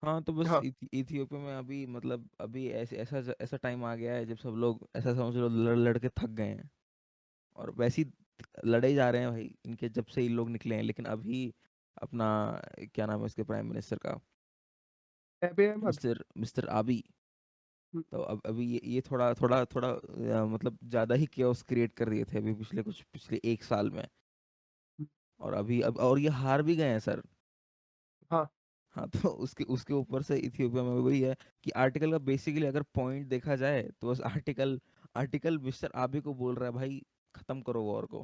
हाँ, तो बस हाँ, इथियोपिया में अभी मतलब अभी ऐसे ऐसा टाइम आ गया है जब सब लोग ऐसा समझ लो लड़ लड़ के थक गए हैं, और वैसे ही लड़े ही जा रहे हैं भाई इनके जब से ये लोग निकले हैं। लेकिन अभी अपना क्या नाम है इसके प्राइम मिनिस्टर का, एबे अहमद। मिस्टर मिस्टर आबी। हम्म, तो अब अभी ये थोड़ा थोड़ा थोड़ा मतलब ज्यादा ही केओस क्रिएट कर दिए थे अभी पिछले 1 साल में। हम्म, और अभी अब और ये हार भी गए हैं सर। हाँ, हाँ, तो उसके उसके ऊपर से इथियोपिया में वही है कि आर्टिकल का बेसिकली अगर पॉइंट देखा जाए तो बस आर्टिकल आर्टिकल मिस्टर आबे को बोल रहा है भाई खत्म करो वॉर को।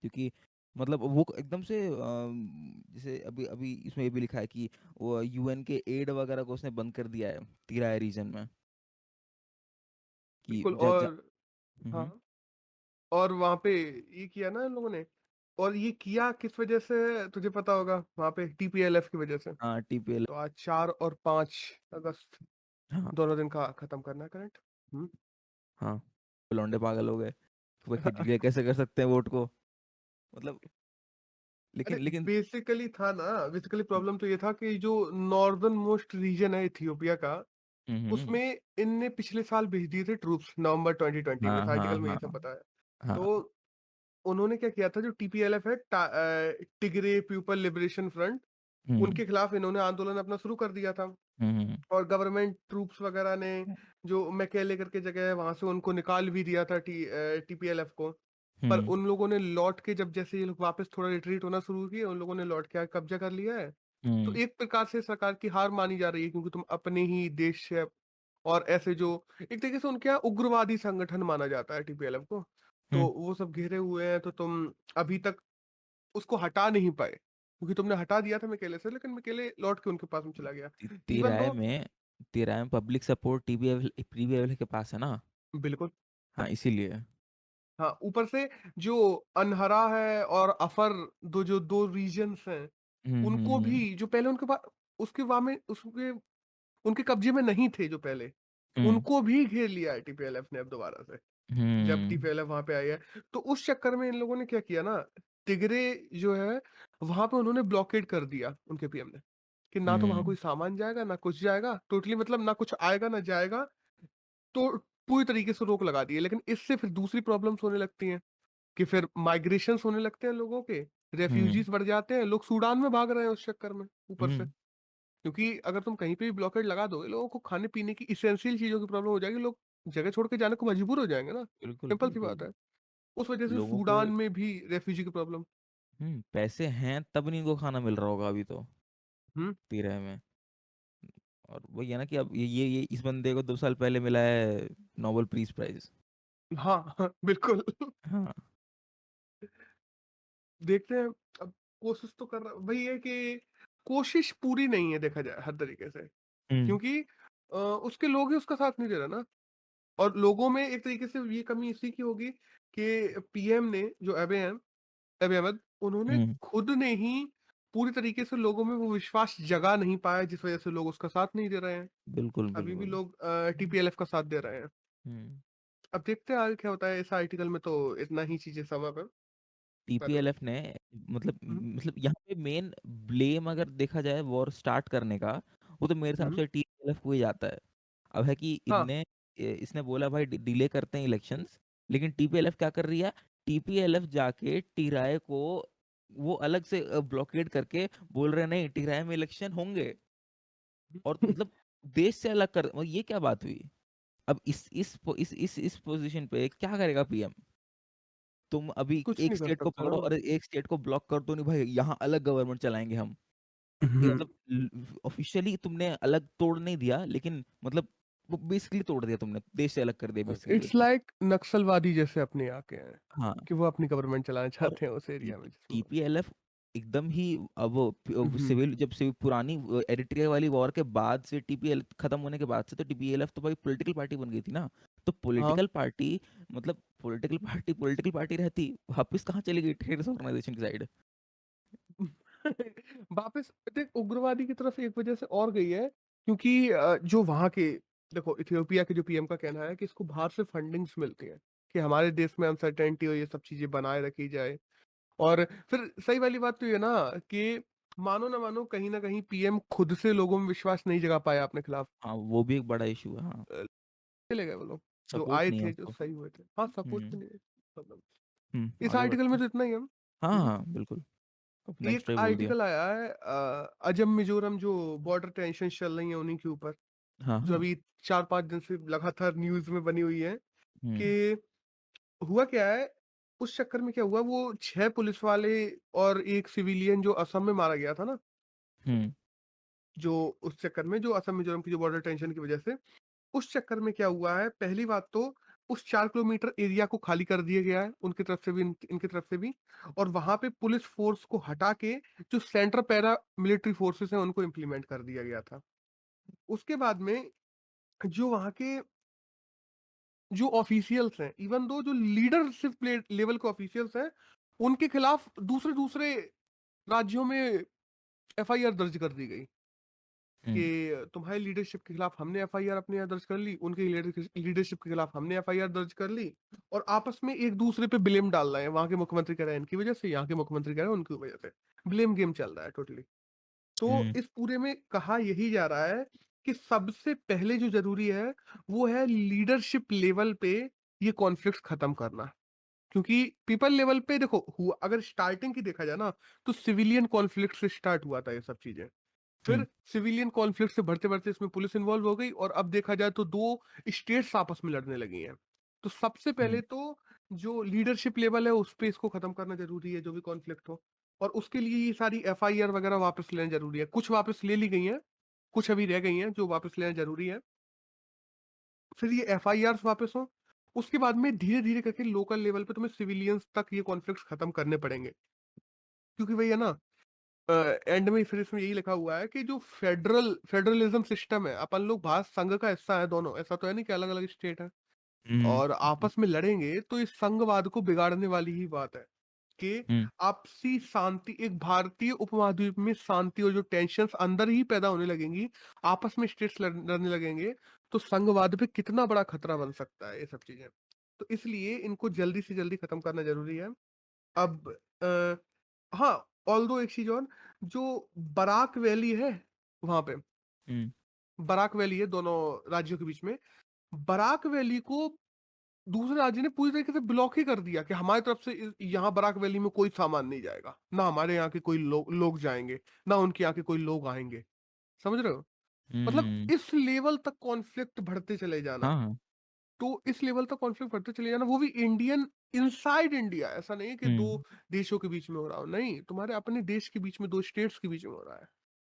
क्योंकि मतलब वो एकदम से जैसे अभी अभी इसमें ये भी लिखा है कि वो यूएन के एड वगैरह को उसने बंद कर दिया है तिराय रीजन में। कि बिल्कुल। जा, जा, और हाँ, हम्म, और वहाँ पे ये किया ना इन लोगों ने। और ये किया किस वजह से तुझे पता होगा? वहाँ पे टीपीएलएफ की वजह से। हाँ टीपीएल। तो आज 4 और 5 अगस्त हाँ दोनों दिन का खत्म करना है करंट। हम्म। हाँ, लौंडे पागल हो गए। वो डिले कैसे कर सकते हैं वोट को, मतलब। अरे लेकिन लेकिन बेसिकली था ना, बेसिकली प्रॉब्लम तो ये था कि जो नॉर्दर्न मोस्ट रीजन है इथियोपिया का, हम्म, उसमें इनने पिछले साल भेज दिए थे ट्रूप्स नवंबर 2020 में। हाँ इस हाँ आर्टिकल में ये हाँ सब बताया। हाँ। तो उन्होंने क्या किया था, जो टीपीएलएफ है, टिग्रे पीपल लिबरेशन फ्रंट, हम्म उनके खिलाफ इन्होंने आंदोलन अपना शुरू कर दिया था। हम्म और गवर्नमेंट ट्रूप्स वगैरह ने, जो मैकेले करके जगह है, वहां से उनको निकाल भी दिया था टीपीएलएफ को। पर हम्म उन लोगों ने लौट के, जब जैसे ये लोग वापस थोड़ा रिट्रीट होना शुरू किए, उन लोगों ने लौट के कब्जा कर लिया है। तो हम्म एक प्रकार से सरकार की हार मानी जा रही है, क्योंकि तुम अपने ही देश से, और ऐसे जो एक तरीके से उनके यहाँ उग्रवादी संगठन माना जाता है टीपीएलएफ को, तो हम्म वो सब घेरे हुए हैं। तो तुम अभी तक उसको हटा नहीं पाए, क्योंकि तुमने हटा दिया था मिकेले से, लेकिन मिकेले लौट के उनके पास में चला गया। इवन तिराय दो, में तिराय में पब्लिक सपोर्ट टीबीएल के पास है ना। बिल्कुल। हाँ, इसीलिए। हाँ, ऊपर से जो अनहरा है और अफर, जो दो रीजन्स हैं, उनको हम्म। भी, जो पहले उनके पास, उसके वहां में, उसके उनके कब्जे में नहीं थे जो पहले, हम्म उनको भी घेर लिया है टीपीएलएफ ने अब दोबारा से, जब हम्म टीपीएलएफ वहां पे आई है। तो उस चक्कर में इन लोगों ने क्या किया ना, तिगरे जो है, वहां पे उन्होंने ब्लॉकेड कर दिया उनके पीएम ने, कि ना तो वहां हम्म कोई सामान जाएगा ना कुछ जाएगा, टोटली मतलब ना कुछ आएगा ना जाएगा। तो पूरी तरीके से रोक लगा दी है। लेकिन इससे फिर दूसरी प्रॉब्लम्स होने लगती हैं, कि फिर माइग्रेशंस होने लगते हैं लोगों के, हम्म रेफ्यूजीज बढ़ जाते हैं, लोग सूडान में भाग रहे हैं उस चक्कर में ऊपर से। हम्म, क्योंकि अगर तुम कहीं पे भी ब्लॉकेड लगा दोगे, लोगों को खाने पीने की इसेंशियल चीजों की प्रॉब्लम हो जाएगी, लोग जगह छोड़ के जाने को मजबूर हो जाएंगे ना। बिल्कुल सिंपल सी बिल्कुल। बात है। उस वजह से लोगों को सूडान में भी रेफ्यूजी की प्रॉब्लम। पैसे हैं तब नहीं इनको खाना मिल रहा होगा अभी तो हम्म। तिराय में। और वही है ना कि अब ये इस बंदे को 2 साल पहले मिला है नोबेल पीस प्राइज। हाँ, हाँ, बिल्कुल। हाँ। देखते हैं। अब कोशिश तो कर रहा वही है कि कोशिश पूरी नहीं है, देखा जाए हर तरीके से। हम्म क्योंकि उसके लोग ही उसका साथ नहीं दे रहे ना। और लोगों में एक तरीके से ये कमी इसी की होगी कि पीएम ने, जो अबे अहमद, उन्होंने हम्म खुद ने ही पूरी तरीके से लोगों में वो विश्वास जगा नहीं पाया, जिस वजह से लोग उसका साथ नहीं दे रहे हैं। बिल्कुल अभी भी बिल्कुल। लोग टीपीएलएफ का साथ दे रहे हैं। हम्म। अब देखते हैं आगे क्या होता है। इस आर्टिकल में तो इतना ही चीजें सम अप है। पर टीपीएलएफ ने मतलब हम्म, मतलब यहाँ पे मेन ब्लेम अगर देखा जाए वॉर स्टार्ट करने का, वो तो मेरे हिसाब हम्म, से टीपीएलएफ को ही जाता है। अब है कि हाँ, इसने बोला भाई डिले करते हैं इलेक्शंस। लेकिन टीपीएलएफ क्या कर रही है, टीपीएलएफ जाके टिराए को वो अलग से ब्लॉकेड करके बोल रहे हैं, नहीं टिराए में इलेक्शन होंगे। और मतलब देश से अलग कर, मतलब ये क्या बात हुई। अब इस पोजीशन पे क्या करेगा पीएम। तुम अभी कुछ एक नहीं कर स्टेट को सकता ना पकड़ो वो। और एक स्टेट को ब्लॉक कर दो, नहीं भाई यहाँ अलग गवर्नमेंट चलाएंगे हम। ये हम्म। मतलब ऑफिशियली तुमने अलग तोड़ नहीं दिया, लेकिन मतलब वो बेसिकली तोड़ दिया तुमने, देश से अलग कर दिया बेसिकली इट्स उसको। लाइक नक्सलवादी जैसे अपने यहाँ के हैं, हाँ। कि वो अपनी गवर्नमेंट चलाना और चाहते हैं उस एरिया में जिसमें। टीपीएलएफ एकदम ही अब वो हम्म, सिविल जब से पुरानी एरिट्रिया वाली वॉर के बाद से टीपीएल खत्म होने के बाद से तो टीपीएलएफ तो भाई पॉलिटिकल पार्टी बन गई थी ना। तो हाँ। पॉलिटिकल पार्टी मतलब पॉलिटिकल पार्टी रहती, वापस कहाँ चली गई टेररिस्ट ऑर्गेनाइजेशन की साइड। वापस देख, उग्रवादी की तरफ एक वजह से और गई है, क्योंकि जो वहां के, देखो इथियोपिया के जो पीएम का कहना है कि इसको बाहर से फंडिंग्स मिलती है, कि हमारे देश में अनसर्टेनिटी और ये सब चीजें बनाए रखी जाए। और फिर सही वाली बात तो ये ना, कि मानो ना मानो कहीं न कहीं पीएम खुद से लोगों में विश्वास नहीं जगा पाया अपने खिलाफ। हाँ, वो भी एक बड़ा इश्यू है। हाँ, अ, चले गए वो लोग, जो सपोर्ट आए नहीं है थे, जो उसको। सही हुए थे। हाँ, सपोर्ट हुँ, भी नहीं है, मतलब इस आगे आर्टिकल बढ़ते में हैं। तो इतना ही है। हाँ, हुँ। हाँ, बिल्कुल। अपना एक एक्स्ट्रा ही बोल दिया। आर्टिकल आया है असम-मिज़ोरम जो बॉर्डर टेंशन्स चल रही हैं उन्हीं के ऊपर, हाँ, जो हाँ। अभी 4-5 दिन से लगातार न्यूज़ में बनी हुई है हुँ, कि हुआ क्या है, उस चक्कर में क्या हुआ वो 6 पुलिस वाले और 1 सिविलियन जो असम में मारा गया था ना, हुँ, जो उस चक्कर में जो असम-मिज़ोरम की जो बॉर्डर टेंशन की वजह से, उस चक्कर में क्या हुआ है, पहली बात तो उस 4 किलोमीटर एरिया को खाली कर दिया गया है, उनकी तरफ से भी, इनकी तरफ से भी, और वहाँ पे पुलिस फ़ोर्स को हटा के जो सेंट्रल पैरा मिलिट्री फ़ोर्सेस हैं, उनको इम्प्लीमेंट कर दिया गया था। उसके बाद में जो वहाँ के जो ऑफ़िशियल्स हैं, इवन दो जो लीडरशिप लेवल के ऑफ़िशियल्स हैं, उनके खिलाफ दूसरे-दूसरे राज्यों में एफआईआर दर्ज कर दी गई। हुँ, कि तुम्हारी लीडरशिप के खिलाफ हमने एफआईआर अपने यहाँ दर्ज कर ली, उनकी लीडरशिप के खिलाफ हमने एफआईआर दर्ज कर ली, और आपस में एक दूसरे पे ब्लेम डाल रहे हैं। वहां के मुख्यमंत्री कह रहे हैं इनकी वजह से, यहाँ के मुख्यमंत्री कह रहे हैं उनकी वजह से। ब्लेम गेम चल रहा है टोटली। तो हुँ, इस पूरे में कहा यही जा रहा है कि सबसे पहले जो जरूरी है वो है लीडरशिप लेवल पे ये कॉन्फ्लिक्ट खत्म करना। क्योंकि पीपल लेवल पे देखो हुआ, अगर स्टार्टिंग की देखा जाए ना, तो सिविलियन कॉन्फ्लिक्ट से स्टार्ट हुआ था ये सब चीजें। हुँ, फिर सिविलियन कॉन्फ्लिक्ट से बढ़ते-बढ़ते इसमें पुलिस इन्वॉल्व हो गई, और अब देखा जाए तो 2 स्टेट्स आपस में लड़ने लगी हैं। तो सबसे हुँ, पहले तो जो लीडरशिप लेवल है उस पे इसको खत्म करना ज़रूरी है, जो भी कॉन्फ्लिक्ट हो, और उसके लिए ये सारी एफआईआर वगैरह वापस लेना ज़रूरी है। कुछ वापस ले ली गई हैं, कुछ अभी रह गई हैं जो वापस लेना ज़रूरी है। फिर ये एफआईआर्स वापस हों, उसके बाद में धीरे-धीरे करके लोकल लेवल पे तुम्हें सिविलियंस तक ये कॉन्फ्लिक्ट्स खत्म करने पड़ेंगे। क्योंकि वही है ना, एंड में फिर इसमें यही लिखा हुआ है कि जो फेडरलिज्म सिस्टम है, अपन लोग भारत संघ का हिस्सा है दोनों, ऐसा तो है नहीं कि अलग-अलग स्टेट है, हुँ, और बिल्कुल। आपस में लड़ेंगे तो इस संघवाद को बिगाड़ने वाली ही बात है कि हुँ, आपसी शांति, एक भारतीय उपमहाद्वीप में शांति, और जो टेंशन्स अंदर ही पैदा होने लगेंगी, आपस में स्टेट्स लड़ने लगेंगे, तो संघवाद पे कितना बड़ा खतरा बन सकता है ये सब चीजें। तो इसलिए इनको जल्दी से जल्दी खत्म करना जरूरी है। अब हाँ, ऑल्दो एक चीज़ और, जो बराक वैली है वहाँ पे, हुँ, बराक वैली है दोनों राज्यों के बीच में। बराक वैली को दूसरे राज्य ने पूरी तरीके से ब्लॉक ही कर दिया कि हमारी तरफ से यहाँ बराक वैली में कोई सामान नहीं जाएगा। ना हमारे यहाँ के कोई लोग जाएँगे, ना उनके यहाँ के कोई लोग आएँगे। समझ रहे हो? मतलब हुँ, इस लेवल तक कॉन्फ्लिक्ट बढ़ते चले जाना। हाँ, हाँ। तो इस लेवल तक कॉन्फ्लिक्ट बढ़ते चले जाना, वो भी इंडियन इनसाइड इंडिया, ऐसा नहीं है कि 2 हुँ, देशों के बीच में हो रहा हो, नहीं, तुम्हारे अपने देश के बीच में 2 स्टेट्स के बीच में हो रहा है।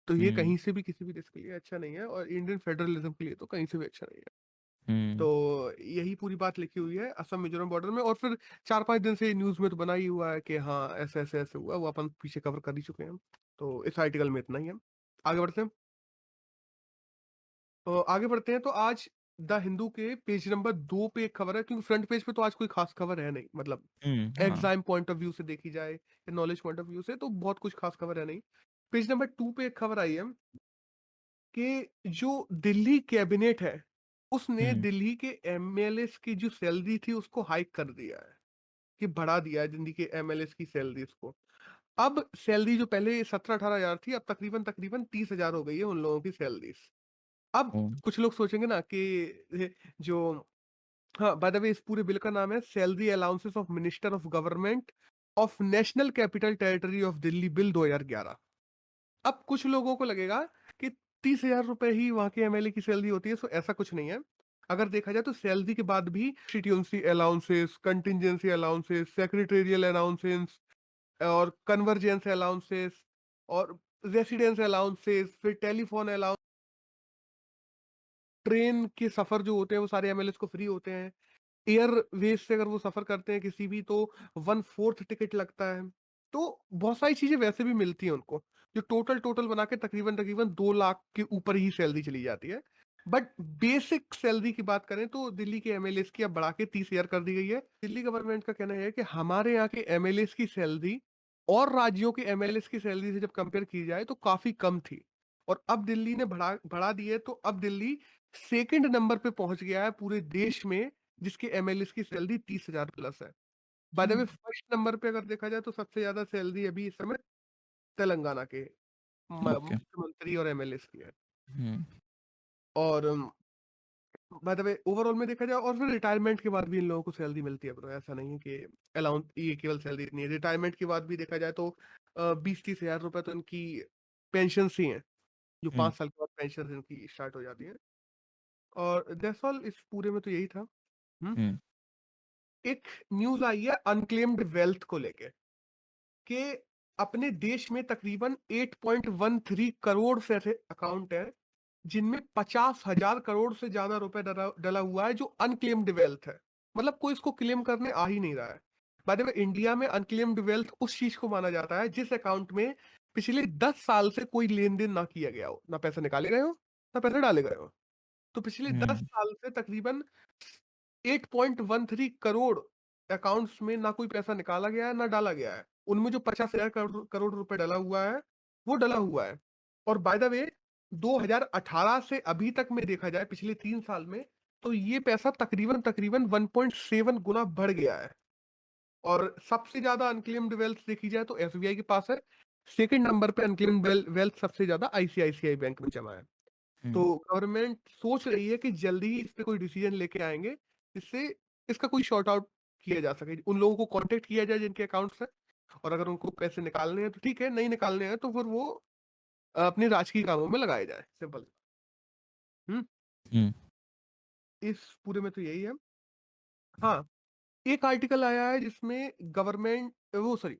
तो ये हुँ, कहीं से भी किसी भी देश के लिए अच्छा नहीं है, और इंडियन फेडरलिज्म के लिए तो कहीं से भी अच्छा नहीं है। हुँ, तो यही पूरी बात लिखी हुई है असम मिजोरम बॉर्डर में, और फिर 4-5 दिन से न्यूज़ में तो बना ही हुआ है कि हाँ, ऐसे-ऐसे हुआ, वो अपन पीछे कवर कर ही चुके हैं हम। तो इस आर्टिकल में इतना ही है। आगे बढ़ते हैं। आगे बढ़ते हैं तो आज द हिंदू के पेज नंबर 2 पे एक खबर है, क्योंकि फ्रंट पेज पे तो आज कोई खास खबर है नहीं, मतलब हुँ, हाँ। एग्जाम पॉइंट ऑफ व्यू से देखी जाए या नॉलेज पॉइंट ऑफ व्यू से तो बहुत कुछ खास खबर है नहीं। पेज नंबर 2 पे एक खबर आई है कि जो दिल्ली कैबिनेट है, उसने हुँ, दिल्ली के एमएलएस की जो सैलरी थी उसको हाइक कर दिया है, कि बढ़ा दिया है दिल्ली के एमएलएस की सैलरीज़ को। अब सैलरी जो पहले 17-18 हज़ार थी, अब तकरीबन 30 हज़ार हो गई है उन लोगों की सैलरीज़। अब ओह! कुछ लोग सोचेंगे ना कि जो, हाँ, बाय द वे इस पूरे बिल का नाम है salary allowances of minister of government of national capital territory of Delhi bill 2011। अब कुछ लोगों को लगेगा कि 30,000 रुपए ही वहाँ के एमएलए की सैलरी होती है, सो ऐसा कुछ नहीं है। अगर देखा जाए तो सैलरी के बाद भी constituency allowances, contingency allowances, secretarial allowances और कन्वर्जेंस अलाउंसेस और रेसिडेंस अलाउंसेस, फिर टेलीफोन अलाउंस, ट्रेन के सफर जो होते हैं वो सारे एमएलएस को फ्री होते हैं। एयरवेज़ से अगर वो सफ़र करते हैं किसी भी, तो 1/4 टिकट लगता है। तो बहुत सारी चीज़ें वैसे भी मिलती हैं उनको, जो टोटल बना के तकरीबन-तकरीबन 2 लाख के ऊपर ही सैलरी चली जाती है। बट बेसिक सैलरी की बात करें तो दिल्ली के एमएलएस की अब बढ़ा के 30,000 कर दी गई है। दिल्ली गवर्नमेंट का कहना है कि हमारे यहाँ के एमएलएस की सैलरी और राज्यों के एमएलएस की सैलरी से जब कंपेयर की जाए तो काफ़ी कम थी, और अब दिल्ली ने बढ़ा बढ़ा दी है, तो अब दिल्ली सेकंड नंबर पे पहुँच गया है पूरे देश में, जिसके एमएलएस की सैलरी 30,000 प्लस है। By the way hmm, first number पे अगर देखा जाए तो सबसे ज़्यादा सैलरी अभी इस समय तेलंगाना के ओके। मुख्यमंत्री और एमएलएस की है। हम्म। और बाय द वे ओवरऑल में देखा जाए, और फिर रिटायरमेंट के बाद भी इन लोगों को सैलरी मिलती है ब्रो, ऐसा नहीं है कि अलाउंस ये केवल सैलरी इतनी है। रिटायरमेंट के बाद भी देखा जाए तो 20-30 हजार रुपए तो इनकी पेंशन ही हैं, जो हम्म। 5 साल के बाद पेंशन इनकी स्टार्ट हो जाती है। और दैट्स ऑल, इस पूरे में तो यही था। हम्म। हम्म। एक न्यूज आई है अनक्लेम्ड वेल्थ को लेके, कि अपने देश में तकरीबन 8.13 करोड़ से ऐसे अकाउंट है जिनमें 50,000 करोड़ से ज्यादा रुपए डला डला हुआ है, जो अनक्लेम्ड वेल्थ है। मतलब कोई इसको क्लेम करने आ ही नहीं रहा है। बाय द वे इंडिया में अनक्लेम्ड वेल्थ उस चीज को माना जाता है जिस अकाउंट में पिछले 10 साल से कोई लेन देन ना किया गया हो, ना पैसे निकाले गए हो, ना पैसे डाले गए हो। तो पिछले 10 हम्म। साल से तकरीबन 8.13 करोड़ अकाउंट्स में ना कोई पैसा निकाला गया है ना डाला गया है। उनमें जो 50,000 करोड़ करोड़ रुपए डला हुआ है, वो डला हुआ है। और बाय द वे 2018 से अभी तक में देखा जाए पिछले 3 साल में, तो ये पैसा तकरीबन तकरीबन 1.7 गुना बढ़ गया है। और सबसे ज्यादा अनक्लेम्ड वेल्थ देखी जाए तो एसबीआई के पास है। सेकंड नंबर पे अनक्लेम्ड वेल्थ सबसे ज्यादा आईसीआईसीआई बैंक में जमा है। तो हम्म। गवर्नमेंट सोच रही है कि जल्दी ही इस पे कोई डिसीजन लेके आएंगे, जिससे इसका कोई शॉर्ट आउट किया जा सके, उन लोगों को कांटेक्ट किया जाए जिनके अकाउंट्स है। और अगर उनको पैसे निकालने हैं तो ठीक है, नहीं निकालने हैं तो फिर वो अपने राजकीय कामों में लगाए जाए, सिंपल। हम्म। हम्म। इस पूरे में तो यही है। हाँ, एक आर्टिकल आया है जिसमें गवर्नमेंट वो सॉरी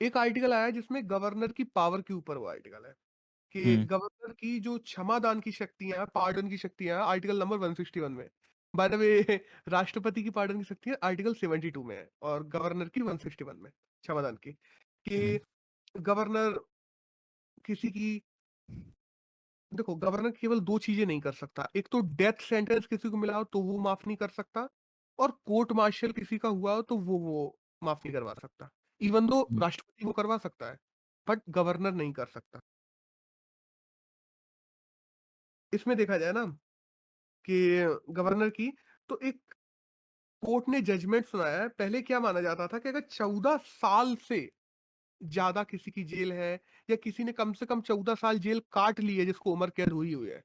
एक आर्टिकल आया है जिसमें गवर्नर की पावर के ऊपर वो आर्टिकल है, कि हम्म। गवर्नर की जो क्षमादान की शक्तियां, पार्डन की शक्तियां, आर्टिकल नंबर 161 में। बाय द वे राष्ट्रपति की पार्डन की शक्तियां आर्टिकल 72 में है, और गवर्नर की 161 में, क्षमादान की। कि गवर्नर किसी की, देखो गवर्नर केवल दो चीजें नहीं कर सकता, एक तो डेथ सेंटेंस किसी को मिला हो तो वो माफ नहीं कर सकता, और कोर्ट मार्शल किसी का हुआ हो तो वो माफ नहीं करवा सकता। इवन दो हम्म। राष्ट्रपति वो करवा सकता है, बट गवर्नर नहीं कर सकता। इसमें देखा जाए ना कि गवर्नर की, तो एक कोर्ट ने जजमेंट सुनाया है। पहले क्या माना जाता था कि अगर 14 साल से ज्यादा किसी की जेल है, या किसी ने कम से कम 14 साल जेल काट ली है जिसको उम्र कैद हुई हुई है,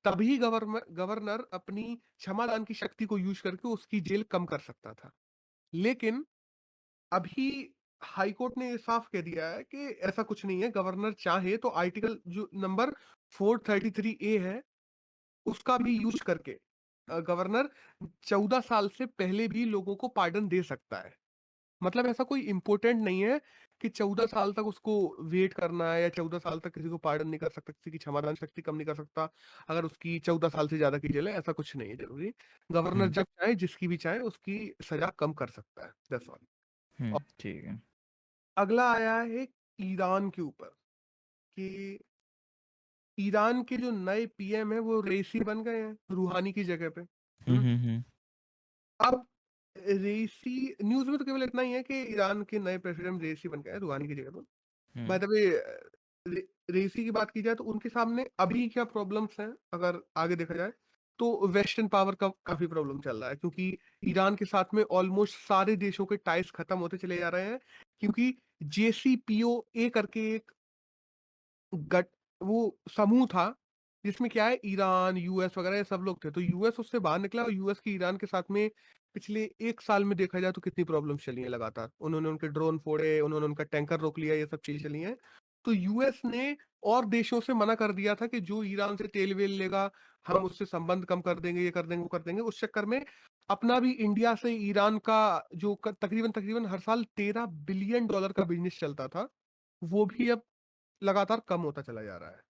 तभी गवर्नर अपनी क्षमादान की शक्ति को यूज करके उसकी जेल कम कर सकता था। लेकिन अभी हाई कोर्ट ने ये साफ कह दिया है कि ऐसा कुछ नहीं है। गवर्नर चाहे तो आर्टिकल जो नंबर 433 ए है, उसका भी यूज करके गवर्नर 14 साल से पहले भी लोगों को पार्डन दे सकता है। मतलब ऐसा कोई इम्पोर्टेंट नहीं है कि 14 साल तक उसको वेट करना है, या 14 साल तक किसी को पार्डन नहीं कर सकता, किसी की क्षमादान शक्ति कम नहीं कर सकता अगर उसकी 14 साल से ज्यादा की जेल है। ऐसा कुछ नहीं है जरूरी। गवर्नर हम्म। जब चाहे जिसकी भी चाहे उसकी सजा कम कर सकता है, दैट्स ऑल। और ठीक है। अगला आया है ईरान के ऊपर, कि ईरान के जो नए पीएम है वो रेसी बन गए हैं रूहानी की जगह पे। हम्म। हम्म। हम्म। अब रेसी न्यूज में तो केवल इतना ही है कि ईरान के नए प्रेसिडेंट रेसी बन गए रूहानी की जगह पे। हम्म। बाय द वे रेसी की बात की जाए तो उनके सामने अभी क्या प्रॉब्लम्स हैं, अगर आगे देखा जाए तो वेस्टर्न पावर का काफी प्रॉब्लम चल रहा है, क्योंकि ईरान के साथ में ऑलमोस्ट सारे देशों के टाइज खत्म होते चले जा रहे हैं। क्योंकि JCPOA करके एक गट वो समूह था, जिसमें क्या है ईरान, यूएस वगैरह ये सब लोग थे। तो यूएस उससे बाहर निकला, और यूएस की ईरान के साथ में पिछले 1 साल में देखा जाए तो कितनी प्रॉब्लम चली है लगातार। उन्होंने उनके ड्रोन फोड़े, उन्होंने उनका टैंकर रोक लिया, ये सब चीजें चली हैं। तो यूएस ने और देशों से मना कर दिया था कि जो ईरान से तेल वेल लेगा हम उससे संबंध कम कर देंगे, ये कर देंगे, वो कर देंगे। उस चक्कर में अपना भी इंडिया से ईरान का जो तकरीबन तकरीबन हर साल $13 बिलियन का बिजनेस चलता था, वो भी अब लगातार कम होता चला जा रहा है।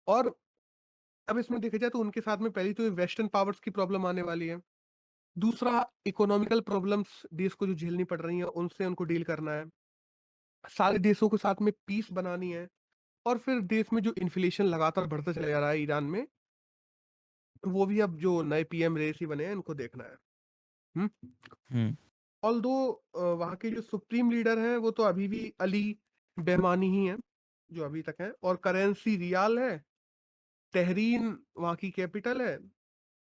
और अब इसमें देखा जाए तो उनके साथ में पहली तो ये वेस्टर्न पावर्स की प्रॉब्लम आने वाली है। दूसरा, इकोनॉमिकल प्रॉब्लम्स देश को जो झेलनी पड़ रही हैं उनसे उनको डील करना है। सारे देशों के साथ में पीस बनानी है। और फिर देश में जो इन्फ्लेशन लगातार बढ़ता चला जा रहा है ईरान में, वो भी अब जो नए पीएम रेसी बने हैं इनको देखना है। हम्म। हम्म। ऑल्दो वहाँ के जो सुप्रीम लीडर हैं वो तो अभी भी अली बेहमानी ही हैं, जो अभी तक हैं। और करेंसी रियाल है, तहरीन वहाँ की कैपिटल है।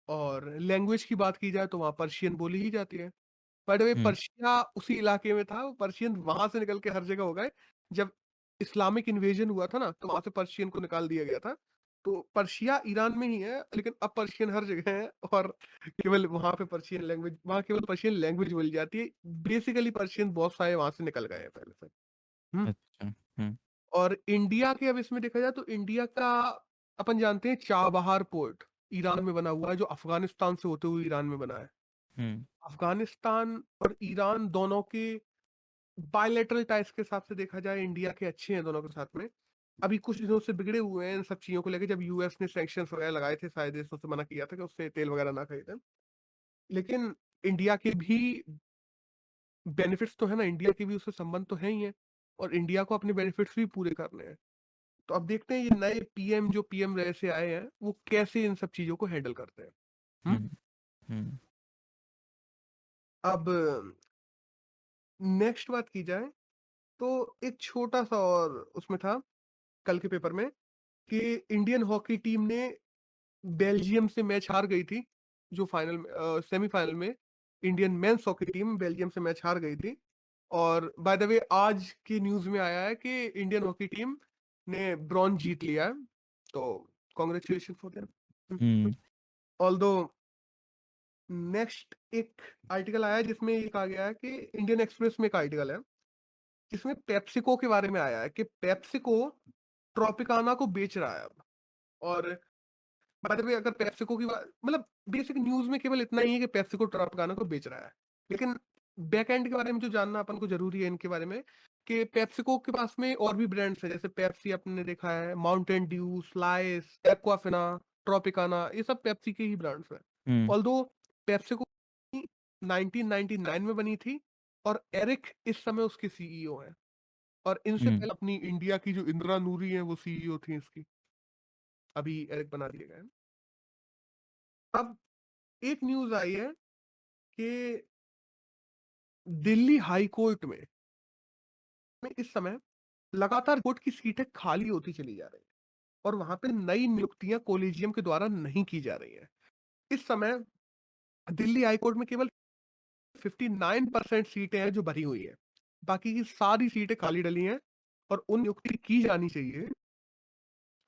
और लैंग्वेज की बात की जाए तो वहाँ पर्शियन बोली ही जाती है। But way hmm. पर्शिया उसी इलाके में था, वो पर्शियन वहां से निकल के हर जगह हो गए जब इस्लामिक इन्वेजन हुआ था ना, तो वहाँ से पर्शियन को निकाल दिया गया था। तो पर्शिया ईरान में ही है, लेकिन अब पर्शियन हर जगह है और केवल वहाँ केवल पर्शियन लैंग्वेज बोली जाती है। बेसिकली पर्शियन बहुत सारे वहाँ से निकल गए हैं पहले से। हुँ। अच्छा। हुँ, और इंडिया के अब इसमें देखा जाए तो इंडिया का अपन जानते हैं चाबहार पोर्ट ईरान में बना हुआ है, जो अफ़गानिस्तान से होते हुए ईरान में बना है। हुँ, अफ़गानिस्तान और ईरान दोनों के बायलैटरल टाइज के हिसाब से देखा जाए इंडिया के अच्छे हैं दोनों के साथ में। अभी कुछ दिनों से बिगड़े हुए हैं इन सब चीज़ों को लेके, जब यूएस ने सैंक्शंस वगैरह लगाए थे, सारे देशों से मना किया था कि उससे तेल वगैरह ना खरीदें। लेकिन इंडिया के भी बेनिफिट्स तो है ना, इंडिया के भी उससे संबंध तो हैं ही हैं और इंडिया को अपने बेनिफिट्स भी पूरे करने हैं। तो अब देखते हैं ये नए पीएम जो पीएम रहे से आए हैं, वो कैसे इन सब चीज़ों को हैंडल करते हैं। हुँ? हुँ, हुँ, अब नेक्स्ट बात की जाए तो एक छोटा-सा और उसमें था कल के पेपर में कि इंडियन हॉकी टीम ने बेल्जियम से मैच हार गई थी, जो सेमीफाइनल में Indian men's hockey team Belgium से मैच हार गई थी। और बाय द वे आज की न्यूज़ में आया है कि इंडियन हॉकी टीम ने ब्रॉन्ज जीत लिया है, तो congratulation for them. Hmm, although next एक आर्टिकल आया है जिसमें ये कहा गया है कि इंडियन एक्सप्रेस में एक आर्टिकल है, जिसमें पेप्सिको के बारे में आया है कि पेप्सिको ट्रॉपिकाना को बेच रहा है अब। और बाय द वे अगर पेप्सिको की बात, मतलब बेसिक न्यूज़ में केवल इतना ही है कि पेप्सिको ट्रॉपिकाना को बेच रहा है। लेकिन बैक एंड के बारे में जो जानना अपन को ज़रूरी है इनके बारे में, कि पेप्सिको के पास में और भी ब्रांड्स हैं, जैसे पेप्सी आपने देखा है, Mountain Dew, slice, Aquafina, Tropicana, ये सब पेप्सी के ही ब्रांड्स हैं। हुँ, ऑल्दो पेप्सिको 1999 में बनी थी और एरिक इस समय उसके सीईओ हैं और इनसे हुँ, पहले अपनी इंडिया की जो इंदिरा नूरी हैं वो सीईओ थी इसकी। अभी एरिक बना दिए गए हैं। अब एक न्यूज़ आई है कि दिल्ली हाई कोर्ट में इस समय लगातार कोर्ट की सीटें खाली होती चली जा रही हैं और वहां पे नई नियुक्तियां कोलेजियम के द्वारा नहीं की जा रही हैं। इस समय दिल्ली हाई कोर्ट में केवल 59% सीटें हैं जो भरी हुई है, बाकी की सारी सीटें खाली डली हैं और उन नियुक्ति की जानी चाहिए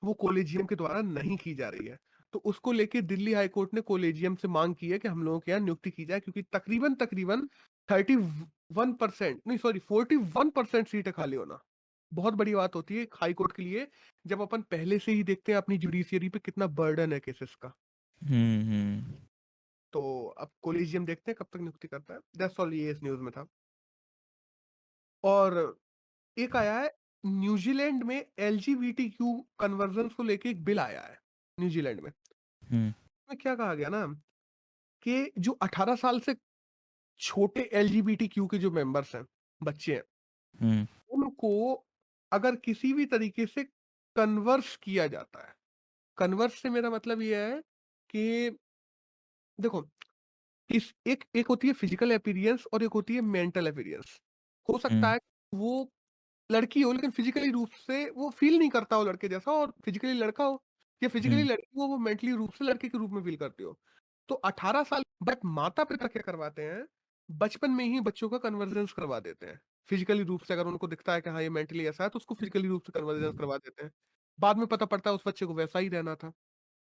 वो कोलेजियम के द्वारा नहीं की जा रही है। तो उसको लेके दिल्ली हाई कोर्ट ने कोलेजियम से मांग की है कि हम लोगों के यहाँ नियुक्ति की जाए, क्योंकि तकरीबन तकरीबन 31% नहीं सॉरी 41% सीटें खाली होना बहुत बड़ी बात होती है हाई कोर्ट के लिए, जब अपन पहले से ही देखते हैं अपनी जुडिशियरी पे कितना बर्डन है केसेस का। हुँ, हुँ, तो अब कोलेजियम देखते हैं कब तक नियुक्ति करता है। दैट्स ऑल, ये इस न्यूज़ में था। और एक आया है न्यूजीलैंड में एलजीबीटीक्यू कन्वर्जन को लेके एक बिल आया है न्यूजीलैंड में। हुँ, में क्या कहा गया ना कि जो 18 साल से छोटे एलजीबीटीक्यू के जो मेंबर्स हैं, बच्चे हैं, हुँ, उनको अगर किसी भी तरीके से कन्वर्स किया जाता है, कन्वर्स से मेरा मतलब ये है कि देखो, इस एक एक होती है फिजिकल अपीयरेंस और एक होती है मेंटल अपीयरेंस। हो सकता हुँ, है वो लड़की हो लेकिन फिजिकली रूप से वो फील नहीं करता हो लड़के जैसा, और फिजिकली लड़का हो या फिजिकली हुँ, लड़की हो वो मेंटली रूप से लड़के के रूप में फील करती हो। तो 18 साल बट माता-पिता क्या करवाते हैं, बचपन में ही बच्चों का कन्वर्जेंस करवा देते हैं। फिजिकली रूप से अगर उनको दिखता है कि हाँ, ये मेंटली ऐसा है तो उसको फिजिकली रूप से कन्वर्जेंस करवा देते हैं। बाद में पता पड़ता है उस बच्चे को वैसा ही रहना था।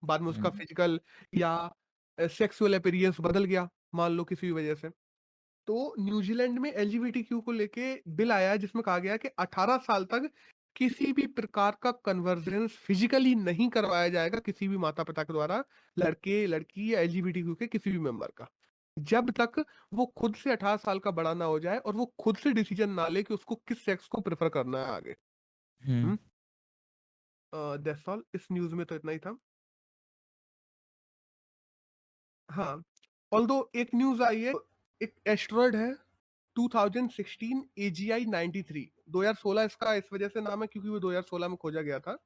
बाद में उसका हुँ, फिजिकल या सेक्सुअल अपीयरेंस बदल गया, मान लो किसी भी वजह से। तो न्यूजीलैंड में एलजीबीटीक्यू को लेके बिल आया है जिसमें कहा गया है कि 18 साल तक किसी भी प्रकार का कन्वर्जेंस फिजिकली नहीं करवाया जाएगा किसी भी माता-पिता के द्वारा, लड़के, लड़की या एलजीबीटीक्यू के किसी भी मेंबर का। जब तक वो खुद से 18 साल का बड़ा ना हो जाए और वो खुद से डिसीजन ना ले कि उसको किस सेक्स को प्रेफ़र करना है आगे। हुँ, हुँ? दैट्स ऑल, इस न्यूज़ में तो इतना ही था। हाँ, ऑल्दो एक न्यूज़ आई है, एक एस्टेरॉयड है 2016 एजीआई 93, 2016 इसका इस वजह से नाम है क्योंकि वो 2016 में खोजा गया था।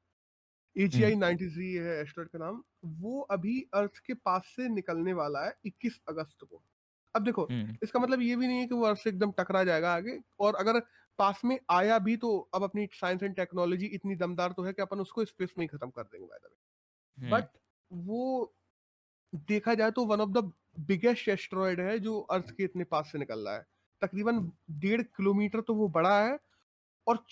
हुँ, एजीआई 93 है एस्टेरॉयड का नाम। वो अभी अर्थ के पास से निकलने वाला है 21 अगस्त को। अब देखो, हुँ, इसका मतलब ये भी नहीं है कि वो अर्थ से एकदम टकरा जाएगा आगे, और अगर पास में आया भी तो अब अपनी साइंस एंड टेक्नोलॉजी इतनी दमदार तो है कि अपन उसको स्पेस में ही खत्म कर देंगे by the way. Hmm, but वो देखा जाए तो one of the biggest asteroid है जो अर्थ के इतने पास से निकल रहा है। तकरीबन 1.5 किलोमीटर तो वो बड़ा है और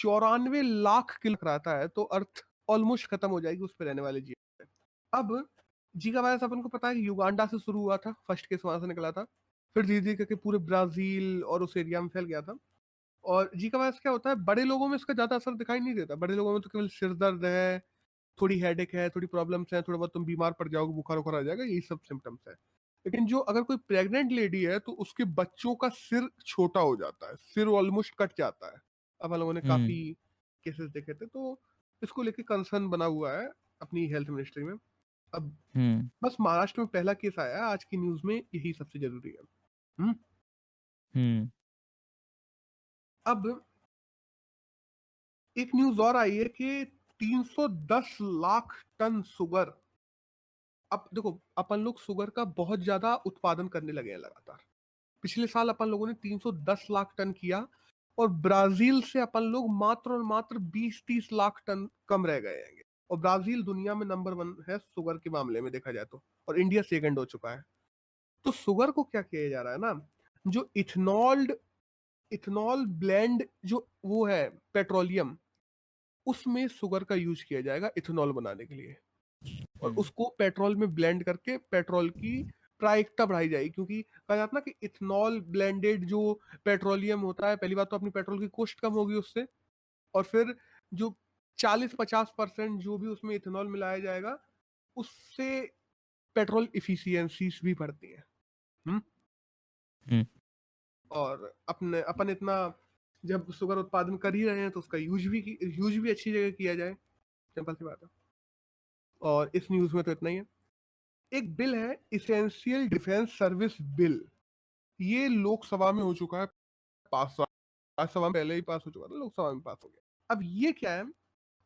94 लाख किलो रहता है, तो अर्थ ऑलमोस्ट खत्म हो जाएगी उस पे रहने वाले जीव पे। अब जीका वायरस अपन को पता है कि युगांडा से शुरू हुआ था, फर्स्ट केस वहां से निकला था, फिर धीरे धीरे करके पूरे ब्राजील और उस एरिया में फैल गया था। और जीका वायरस क्या होता है, बड़े लोगों में इसका ज्यादा असर दिखाई नहीं देता, बड़े लोगों में तो केवल सिर दर्द है, थोड़ी हेडेक है, थोड़ी प्रॉब्लम्स है, थोड़ा बहुत तुम बीमार पड़ जाओगे, बुखार उखार आ जाएगा, यही सब सिम्टम्स है। लेकिन जो अगर कोई प्रेग्नेंट लेडी है तो उसके बच्चों का सिर छोटा हो जाता है, सिर ऑलमोस्ट कट जाता है। अब हम लोगों ने काफी केसेस देखे थे, तो इसको लेके कंसर्न बना हुआ है अपनी हेल्थ मिनिस्ट्री में। अब बस महाराष्ट्र में पहला केस आया है आज की न्यूज में, यही सबसे जरूरी है। अब एक न्यूज और आई है कि 310 लाख टन शुगर। अब देखो, अपन लोग शुगर का बहुत ज्यादा उत्पादन करने लगे हैं लगातार। पिछले साल अपन लोगों ने 310 लाख टन किया, और ब्राजील से अपन लोग मात्र और मात्र 20-30 लाख टन कम रह गए हैं। और ब्राजील दुनिया में नंबर 1 है शुगर के मामले में देखा जाए तो, और इंडिया सेकंड हो चुका है। तो शुगर को क्या किया जा रहा है ना, जो इथेनॉल ब्लेंड जो वो है पेट्रोलियम, उसमें शुगर का यूज किया जाएगा इथेनॉल बनाने के लिए, और उसको पेट्रोल में ब्लेंड करके पेट्रोल की प्रायिकता बढ़ाई जाएगी। क्योंकि कहा जाता ना कि इथेनॉल ब्लेंडेड जो पेट्रोलियम होता है, पहली बात तो अपनी पेट्रोल की कॉस्ट कम होगी उससे, और फिर जो 40-50% जो भी उसमें इथेनॉल मिलाया जाएगा, उससे पेट्रोल इफिशियंसीज भी बढ़ती हैं। और अपने अपन इतना जब शुगर उत्पादन कर ही रहे हैं, तो उसका यूज भी अच्छी जगह किया जाए, सिंपल सी बात है। और इस न्यूज में तो इतना ही है। एक बिल है इसेंशियल डिफेंस सर्विस बिल, ये लोकसभा में हो चुका है पास। राज्यसभा में पहले ही पास हो चुका था, लोकसभा में पास हो गया। अब ये क्या है,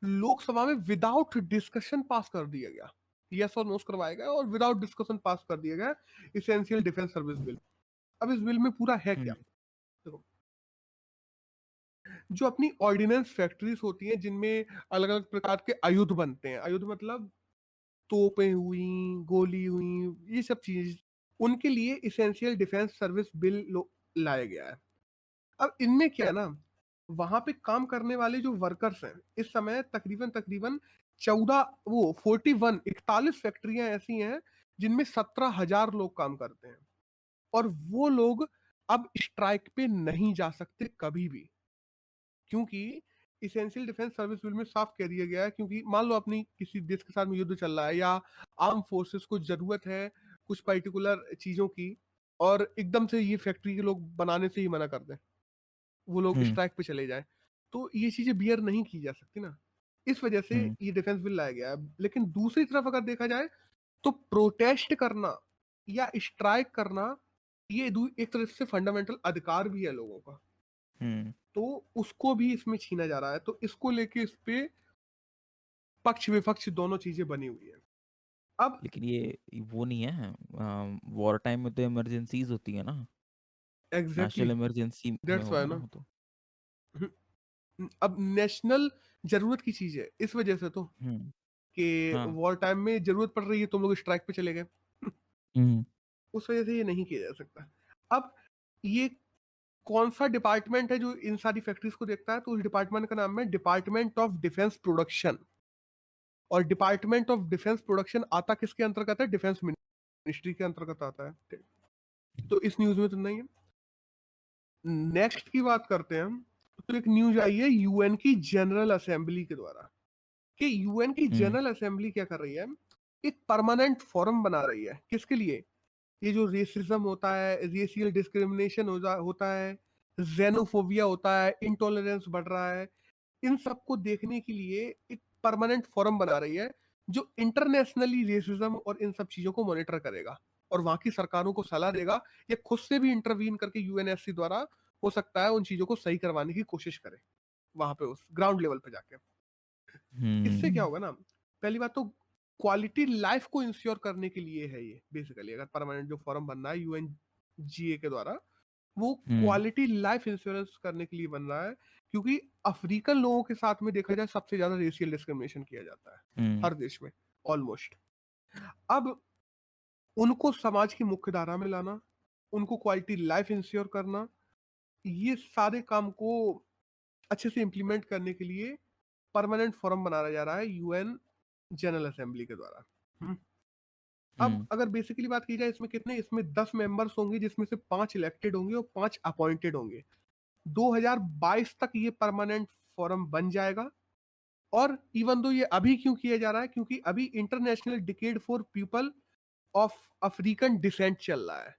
लोकसभा में विदाउट डिस्कशन पास कर दिया गया, यस और नोस करवाया गया और विदाउट डिस्कशन पास कर दिया गया इसेंशियल डिफेंस सर्विस बिल। अब इस बिल में पूरा है क्या, देखो, जो अपनी ऑर्डिनेंस फैक्ट्रीज होती हैं जिनमें अलग अलग प्रकार के आयुध बनते हैं, आयुध मतलब तोपें हुई, गोली हुई, ये सब चीज, उनके लिए इसेंशियल डिफेंस सर्विस बिल लाया गया है। अब इनमें क्या है ना, वहां पे काम करने वाले जो वर्कर्स हैं, इस समय तकरीबन तकरीबन 41 फैक्ट्रियां ऐसी हैं जिनमें 17,000 लोग काम करते हैं, और वो लोग अब स्ट्राइक पे नहीं जा सकते कभी भी, क्योंकि इसेंशियल डिफेंस सर्विस बिल में साफ कह दिया गया है। क्योंकि मान लो अपनी किसी देश के साथ में युद्ध चल रहा है, या आर्म फोर्सेस को जरूरत है कुछ पर्टिकुलर चीजों की, और एकदम से ये फैक्ट्री के लोग बनाने से ही मना कर दें, वो लोग स्ट्राइक पे चले जाएं, तो ये चीजें बियर नहीं की जा सकती ना। इस वजह से ये डिफेंस बिल लाया गया है। लेकिन दूसरी तरफ अगर देखा जाए, तो प्रोटेस्ट करना या स्ट्राइक करना, ये एक तरह से फंडामेंटल अधिकार भी है लोगों का, तो उसको भी इसमें छीना जा रहा है। तो इसको लेके इस पे पक्ष विपक्ष दोनों चीजें बनी हुई है। अब लेकिन ये वो नहीं है, वॉर टाइम में तो इमरजेंसीज होती है ना, एग्जैक्टली नेशनल इमरजेंसी में दैट्स वाई होगा ना ना। वो तो। अब नेशनल जरूरत की चीज है, इस वजह से तो हम्म। कि हाँ। वॉर टाइम में जरूरत पड़ रही है, तुम लोग स्ट्राइक पे चले गए, उस वजह से ये नहीं किया जा सकता। अब ये कौन सा डिपार्टमेंट है जो इन सारी फैक्ट्रीज को देखता है, तो उस डिपार्टमेंट का नाम है डिपार्टमेंट ऑफ डिफेंस प्रोडक्शन। और डिपार्टमेंट ऑफ डिफेंस प्रोडक्शन आता किसके अंतर्गत है, डिफेंस मिनिस्ट्री के अंतर्गत आता है। तो इस न्यूज में तो नहीं है। नेक्स्ट की बात करते हैं हम, तो एक न्यूज आई है यूएन की जनरल असेंबली के द्वारा, कि यूएन की जनरल असेंबली क्या कर रही है, एक परमानेंट फोरम बना रही है, किसके लिए, ये जो रेसिज्म होता है, रेशियल डिस्क्रिमिनेशन होता है, जेनोफोबिया होता है, इंटॉलरेंस बढ़ रहा है, इन सबको देखने के लिए एक परमानेंट फोरम बना रही है, जो इंटरनेशनली रेसिज्म और इन सब चीजों को मॉनिटर करेगा, और वहां की सरकारों को सलाह देगा, या खुद से भी इंटरवीन करके यूएनएससी द्वारा हो सकता है उन चीजों को सही करवाने की कोशिश करे, वहां पे उस ग्राउंड लेवल पे जाके। इससे क्या होगा ना, पहली बात तो क्वालिटी लाइफ को इंश्योर करने के लिए है ये बेसिकली, अगर परमानेंट जो फॉर्म बन रहा है यूएनजीए के द्वारा, वो क्वालिटी लाइफ इंश्योरेंस करने के लिए बन रहा है। क्योंकि अफ्रीकन लोगों के साथ में देखा जाए सबसे ज्यादा रेशियल डिस्क्रिमिनेशन किया जाता है हर देश में ऑलमोस्ट। अब उनको समाज की मुख्य धारा में लाना, उनको क्वालिटी लाइफ इंश्योर करना, ये सारे काम को अच्छे से इम्प्लीमेंट करने के लिए परमानेंट फोरम बनाया जा रहा है यूएन जनरल असेंबली के द्वारा। अब हम्म अगर बेसिकली बात की जाए इसमें कितने, इसमें 10 मेंबर्स होंगे जिसमें से 5 इलेक्टेड होंगे और 5 अपॉइंटेड होंगे। 2022 तक ये परमानेंट फोरम बन जाएगा। और इवन दो ये अभी क्यों किया जा रहा है, क्योंकि अभी international decade for people of African descent चल रहा है।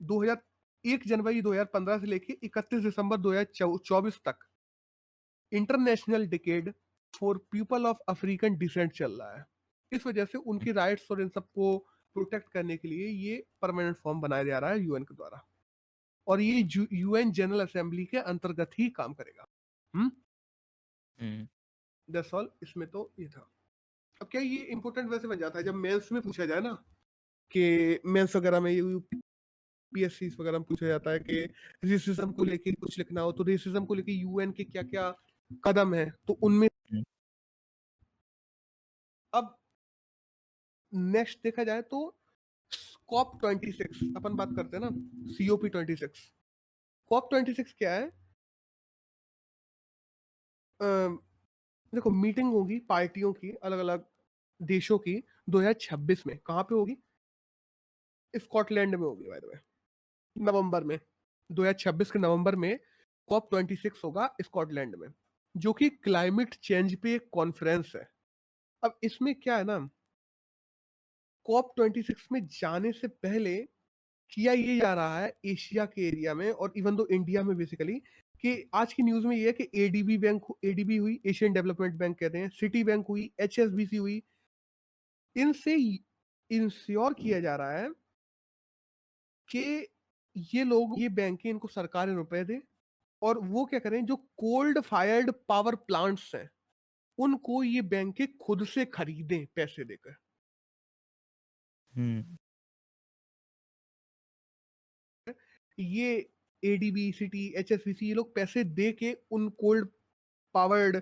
2000 1 जनवरी 2015 से लेके 31 दिसंबर 2024 तक international decade for people of African descent चल रहा है। इस वजह से उनके राइट्स और इन सबको प्रोटेक्ट करने के लिए ये परमानेंट फॉर्म बनाया जा रहा है यूएन के द्वारा, और ये यूएन जनरल असेंबली के अंतर्गत ही काम करेगा। हम्म दैट्स ऑल। इसमें तो ये था। अब क्या ये इंपॉर्टेंट वैसे बन जाता है जब मेंस में पूछा जाए ना, कि मेंस वगैरह में यूपीएससी वगैरह में पूछा जाता है कि रेसिज्म को लेके कुछ लिखना हो, तो रेसिज्म को लेके यूएन के क्या क्या कदम है, तो उनमें हम्म अब नेक्स्ट देखा जाए तो कॉप 26 अपन बात करते हैं ना, COP 26। कॉप 26 क्या है? देखो, मीटिंग होगी पार्टियों की, अलग अलग देशों की 2026 में। कहाँ पे होगी? स्कॉटलैंड में होगी बाय द वे, नवंबर में। 2026 के नवंबर में कॉप 26 होगा स्कॉटलैंड में, जो कि क्लाइमेट चेंज पे एक कॉन्फ्रेंस है। अब इसमें क्या है ना, कॉप 26 में जाने से पहले किया ये जा रहा है एशिया के एरिया में और इवन दो इंडिया में बेसिकली, कि आज की न्यूज में ये है कि एडीबी हुई, एशियन डेवलपमेंट बैंक कहते हैं, सिटी बैंक हुई, HSBC हुई, इनसे इंश्योर किया जा रहा है कि ये लोग, ये बैंकें इनको सरकारें रुपए दे और वो क्या करें, जो कोल्ड फायर्ड पावर प्लांट्स हैं उनको ये बैंकें खुद से खरीदें पैसे देकर। हम्म ये एडीबी, सिटी, HSBC, ये लोग पैसे दे के उन कोल्ड पावर्ड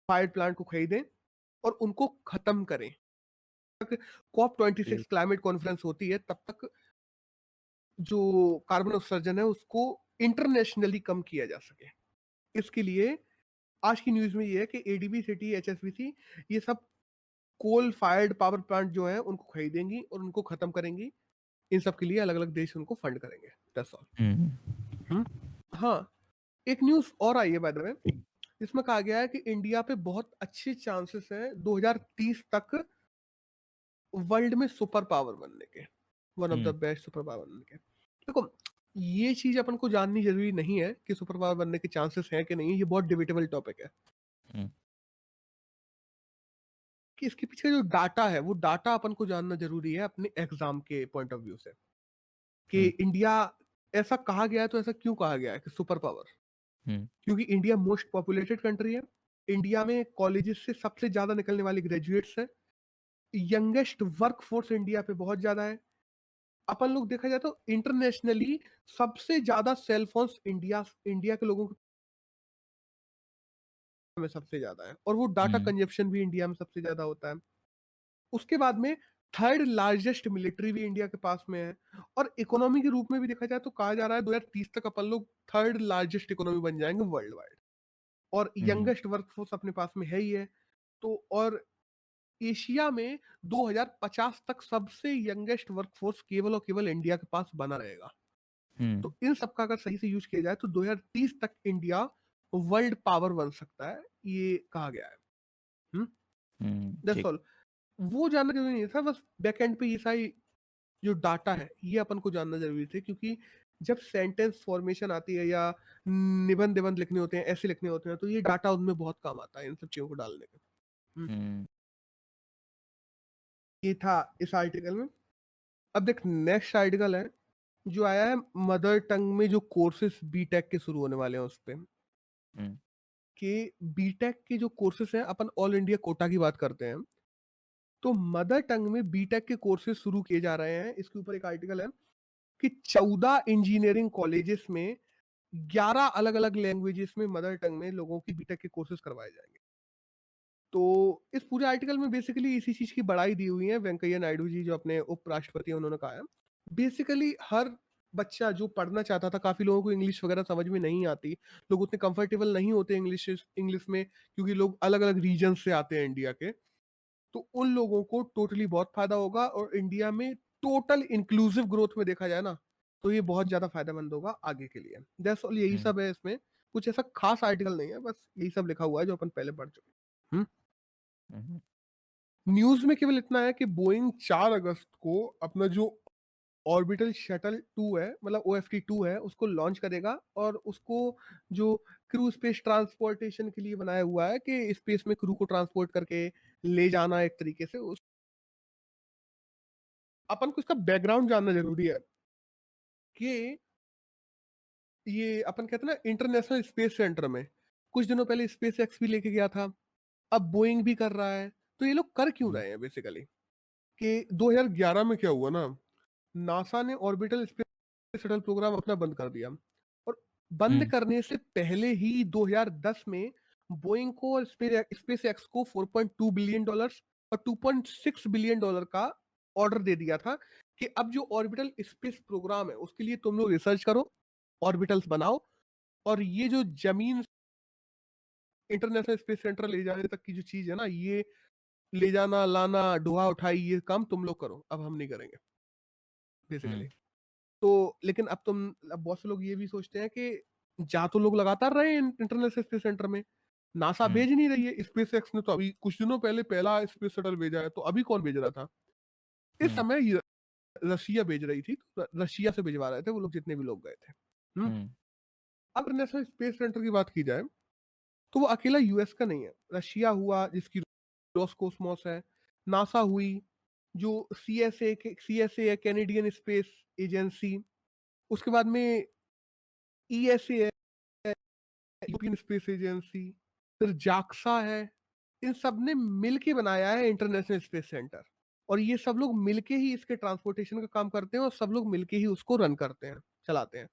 फायर प्लांट को खरीदें और उनको खत्म करें। कॉप 26 क्लाइमेट कॉन्फ्रेंस होती है तब तक जो कार्बन उत्सर्जन है उसको इंटरनेशनली कम किया जा सके। इसके लिए आज की न्यूज में ये है कि एडीबी, सिटी, HSBC ये सब कोल फायर्ड पावर प्लांट जो है उनको खरीदेंगी और उनको खत्म करेंगी। इन सब के लिए अलग अलग देश उनको फंड करेंगे। That's all. हाँ, एक न्यूज और आई है बाय द वे, इसमें कहा गया है कि इंडिया पे बहुत अच्छे चांसेस हैं 2030 तक वर्ल्ड में सुपर पावर बनने के, one of the best super power बनने के। देखो, ये चीज अपन को जाननी जरूरी नहीं है कि सुपर पावर बनने के चांसेस हैं कि नहीं, ये बहुत डिबेटेबल टॉपिक है। कि इसके पीछे जो डाटा है वो डाटा अपन को जानना जरूरी है अपने एग्जाम के पॉइंट ऑफ व्यू से, कि इंडिया, ऐसा कहा गया है तो ऐसा क्यों कहा गया है कि सुपर पावर? क्योंकि इंडिया मोस्ट पॉपुलेटेड कंट्री है, इंडिया में कॉलेजेस से सबसे ज्यादा निकलने वाले ग्रेजुएट्स है, यंगेस्ट वर्क फोर्स इंडिया पे बहुत ज्यादा है। अपन लोग देखा जाए तो इंटरनेशनली सबसे ज्यादा सेल फोन्स इंडिया के लोगों में सबसे ज्यादा है, और वो डाटा कंजप्शन भी इंडिया में सबसे ज्यादा होता है। उसके बाद में थर्ड लार्जेस्ट मिलिट्री भी इंडिया के पास में है, और इकोनॉमी के रूप में भी देखा जाए तो कहा जा रहा है 2030 तक अपन लोग थर्ड लार्जेस्ट इकोनॉमी बन जाएंगे वर्ल्ड वाइड, और यंगेस्ट वर्कफोर्स अपने पास में है ही है। तो और एशिया में 2050 तक सबसे यंगेस्ट वर्कफोर्स केवल और केवल इंडिया के पास बना रहेगा। तो इन सब का अगर सही से यूज किया जाए तो 2030 तक इंडिया वर्ल्ड पावर बन सकता है, ये कहा गया है। That's all. वो जानना जरूरी नहीं था, बस बैकएंड पे ये सारी जो डाटा है ये अपन को जानना जरूरी थे, क्योंकि जब सेंटेंस फॉर्मेशन आती है या निबंध निबंध लिखने होते हैं, ऐसे लिखने होते हैं, तो ये डाटा उनमें बहुत काम आता है इन सब चीजों को डालने का। ये था इस आर्टिकल में। अब देख, नेक्स्ट आर्टिकल है जो आया है मदर टंग में जो कोर्सेस बीटेक के शुरू होने वाले हैं उस पे, कि बीटेक के जो कोर्सेस हैं, अपन ऑल इंडिया कोटा की बात करते हैं, तो मदर टंग में बीटेक के कोर्सेज शुरू किए जा रहे हैं। इसके ऊपर एक आर्टिकल है कि 14 इंजीनियरिंग कॉलेजेस में 11 अलग अलग लैंग्वेजेस में मदर टंग में लोगों की बीटेक के कोर्सेज करवाए जाएंगे। तो इस पूरे आर्टिकल में बेसिकली इसी चीज की बड़ाई दी हुई है वेंकैया नायडू जी, जो अपने उपराष्ट्रपति हैं, उन्होंने कहा है बेसिकली हर बच्चा जो पढ़ना चाहता था, काफ़ी लोगों को इंग्लिश वगैरह समझ में नहीं आती, लोग उतने कंफर्टेबल नहीं होते इंग्लिश में, क्योंकि लोग अलग-अलग रीजन से आते हैं इंडिया के। तो उन लोगों को टोटली बहुत फ़ायदा होगा, और इंडिया में टोटल इंक्लूसिव ग्रोथ में देखा जाए ना, तो ये बहुत ज़्यादा फ़ायदेमंद होगा आगे के लिए। दैट्स ऑल, यही हम्म, सब है इसमें, कुछ ऐसा खास आर्टिकल नहीं है, बस यही सब लिखा हुआ है जो अपन पहले पढ़ चुके हैं। हम्म, न्यूज़ में केवल इतना है कि बोइंग 4 अगस्त को अपना जो ऑर्बिटल शटल 2 है, मतलब ओएफटी 2 है, उसको लॉन्च करेगा, और उसको जो क्रू स्पेस ट्रांसपोर्टेशन के लिए बनाया हुआ है कि स्पेस में क्रू को ट्रांसपोर्ट करके ले जाना एक तरीके से उस, अपन को इसका बैकग्राउंड जानना ज़रूरी है कि ये अपन कहते हैं ना इंटरनेशनल स्पेस सेंटर में, कुछ दिनों पहले स्पेस एक्स भी लेके गया था, अब बोइंग भी कर रहा है, तो ये लोग कर क्यों हम्म, रहे हैं बेसिकली? कि 2011 में क्या हुआ ना, नासा ने ऑर्बिटल स्पेस शटल प्रोग्राम अपना बंद कर दिया, और बंद हम्म, करने से पहले ही 2010 में बोइंग को और स्पेस एक्स को 4.2 बिलियन डॉलर्स और 2.6 बिलियन डॉलर का ऑर्डर दे दिया था कि अब जो ऑर्बिटल स्पेस प्रोग्राम है उसके लिए तुम लोग रिसर्च करो, ऑर्बिटल्स बनाओ, और ये जो जमीन इंटरनेशनल स्पेस सेंटर ले जाने तक की जो चीज है ना, ये ले जाना लाना ढोआ उठाई ये काम तुम लोग करो, अब हम नहीं करेंगे बेसिकली। हम्म, तो लेकिन अब बहुत से लोग ये भी सोचते हैं कि जा तो लोग लगातार रहे हैं इंटरनेशनल स्पेस सेंटर में, नासा हम्म, भेज नहीं रही है, स्पेस एक्स ने तो अभी कुछ दिनों पहले पहला स्पेस शटल भेजा है, तो अभी कौन भेज रहा था? इस हम्म, समय रशिया भेज रही थी, तो रशिया से भिजवा रहे थे वो लोग जितने भी लोग गए थे। हम्म, अब इंटरनेशनल स्पेस सेंटर की बात की जाए, तो वो अकेला यूएस का नहीं है, रशिया हुआ जिसकी रोसकोसमोस है, नासा हुई जो सीएसए है, कैनेडियन स्पेस एजेंसी, उसके बाद में ईएसए है, यूरोपियन स्पेस एजेंसी, फिर जाक्सा है, इन सब ने मिलके बनाया है इंटरनेशनल स्पेस सेंटर, और ये सब लोग मिलके ही इसके ट्रांसपोर्टेशन का काम करते हैं, और सब लोग मिलके ही उसको रन करते हैं, चलाते हैं।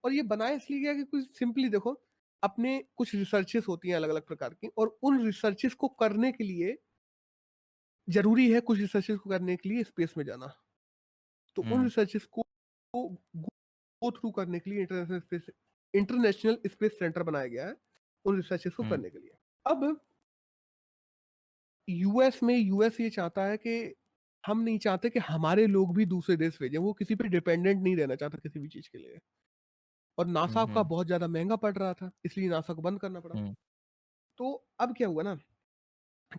और ये बनाया इसलिए गया कि कुछ सिंपली देखो, अपने कुछ रिसर्चेस होती हैं अलग अलग प्रकार की, और उन रिसर्चेस को करने के लिए जरूरी है कुछ रिसर्चेस को करने के लिए स्पेस में जाना, तो उन हम्म, रिसर्चेस को गो थ्रू करने के लिए इंटरनेशनल स्पेस सेंटर बनाया गया है, उन रिसर्चेस को हम्म, करने के लिए। अब यूएस ये चाहता है कि हम नहीं चाहते कि हमारे लोग भी दूसरे देश भेजें, वो किसी पे डिपेंडेंट नहीं रहना चाहता किसी भी चीज के लिए, और नासा का हम्म, बहुत ज्यादा महंगा पड़ रहा था, इसलिए नासा को बंद करना पड़ा। हम्म, तो अब क्या हुआ ना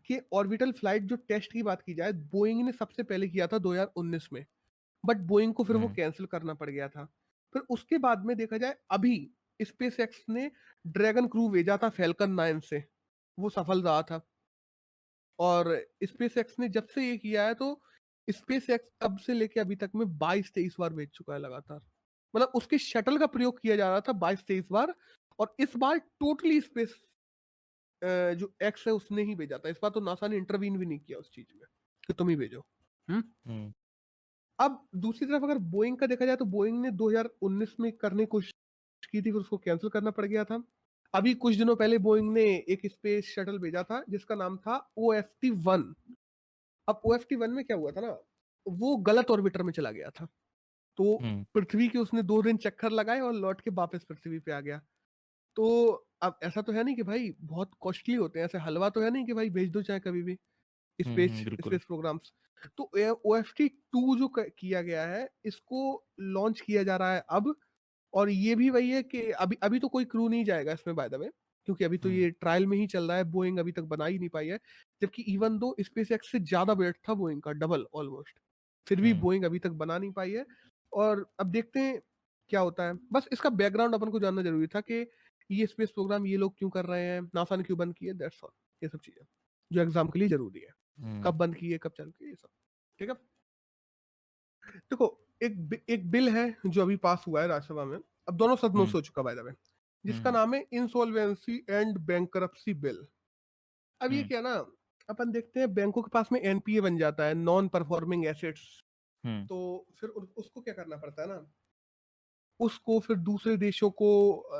कि ऑर्बिटल फ्लाइट जो टेस्ट की बात की जाए, बोइंग ने सबसे पहले किया था 2019 में, बट बोइंग को फिर वो हम्म, कैंसिल करना पड़ गया था। फिर उसके बाद में देखा जाए अभी स्पेस एक्स ने ड्रैगन क्रू भेजा था फैल्कन 9 से, वो सफल रहा था, और स्पेस एक्स ने जब से ये किया है, तो स्पेस एक्स तब से लेके अभी तक में 22-23 बार भेज चुका है लगातार, मतलब उसके शटल का प्रयोग किया जा रहा था 22-23 बार, और इस बार टोटली स्पेस जो एक्स है उसने ही भेजा था, इस बार तो नासा ने इंटरवीन भी नहीं किया उस चीज में कि तुम ही भेजो। हम्म हम्म, अब दूसरी तरफ अगर बोइंग का देखा जाए, तो बोइंग ने 2019 में करने की कोशिश की थी, फिर उसको कैंसिल करना पड़ गया था। अभी कुछ दिनों पहले बोइंग ने एक स्पेस शटल भेजा था जिसका नाम था OFT-1। अब OFT-1 में क्या हुआ था ना, वो गलत ऑर्बिटर में चला गया था, तो हम्म, पृथ्वी के उसने 2 दिन चक्कर लगाए और लौट के वापस पृथ्वी पे आ गया। तो अब ऐसा तो है नहीं कि भाई बहुत कॉस्टली होते हैं, ऐसे हलवा तो है नहीं कि भाई भेज दो चाहे कभी भी स्पेस बिल्कुल। Space programs. तो OFT-2 जो किया गया है, इसको लॉन्च किया जा रहा है अब, और ये भी वही है कि अभी अभी तो कोई क्रू नहीं जाएगा इसमें बाय द वे, क्योंकि अभी तो हम्म, ये ट्रायल में ही चल रहा है, बोइंग अभी तक बना ही नहीं पाई है, जबकि इवन दो स्पेस एक्स से ज्यादा वेट था बोइंग का, डबल ऑलमोस्ट, फिर भी हम्म, बोइंग अभी तक बना नहीं पाई है। और अब देखते हैं क्या होता है, बस इसका बैकग्राउंड अपन को जानना जरूरी था कि ये स्पेस प्रोग्राम ये लोग क्यों कर रहे हैं, नासा ने क्यों बंद किए, दैट्स ऑल, ये सब चीजें जो एग्जाम के लिए जरूरी है, हम्म, कब बंद किए कब चालू किए, ये सब। ठीक है, देखो, एक बिल है जो अभी पास हुआ है राज्यसभा में, अब दोनों सदनों हम्म, से हो चुका बाय द वे, जिसका हम्म, नाम है इंसॉल्वेंसी एंड बैंकरप्सी बिल। अब ये हम्म, क्या ना, अपन देखते हैं बैंकों के पास में एनपीए बन जाता है, नॉन परफॉर्मिंग एसेट्स, हम्म, तो फिर उसको क्या करना पड़ता है ना, उसको फिर दूसरे देशों को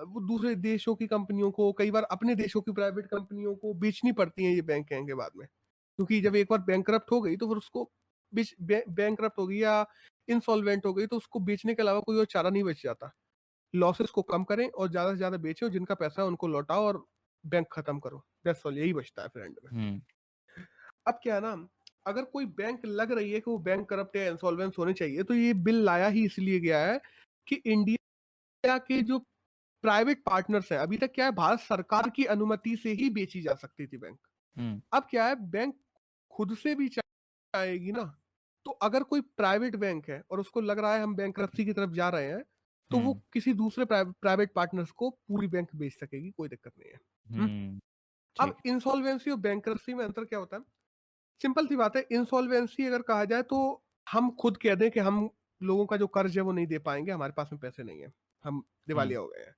वो दूसरे देशों की कंपनियों को, कई बार अपने देशों की प्राइवेट कंपनियों को बेचनी पड़ती हैं ये बैंक के बाद में, क्योंकि जब एक बार बैंकरप्ट हो गई तो फिर उसको बैंकरप्ट हो गई या इंसॉल्वेंट हो गई तो उसको बेचने के अलावा कोई और चारा नहीं बच जाता। लॉसेस को कम करें और ज़्यादा से ज़्यादा बेचें और जिनका पैसा है उनको लौटाओ और बैंक खत्म करो। दैट्स ऑल, यही बचता है फिर एंड में। हम्म अब क्या है ना, अगर कोई बैंक लग रही है कि वो बैंक करप्ट या इंसॉल्वेंस होने चाहिए, तो ये बिल लाया ही इसलिए गया है कि इंडिया के जो प्राइवेट पार्टनर्स हैं, अभी तक क्या है, भारत सरकार की अनुमति से ही बेची जा सकती थी बैंक। हम्म अब क्या है, बैंक खुद से भी चाहेगी ना, तो अगर कोई प्राइवेट बैंक है और उसको लग रहा है हम बैंकरप्सी की तरफ जा रहे हैं, तो वो हम्म किसी दूसरे प्राइवेट पार्टनर्स को पूरी बैंक बेच सकेगी, कोई दिक्कत नहीं है। हम्म। हम्म अब ठीक है। इंसॉल्वेंसी और बैंकरप्सी में अंतर क्या होता है? सिंपल सी बात है, इंसॉल्वेंसी अगर कहा जाए तो हम खुद कह दें कि हम लोगों का जो कर्ज है वो नहीं दे पाएंगे, हमारे पास में पैसे नहीं है, हम हम्म दिवालिया हो गए हैं।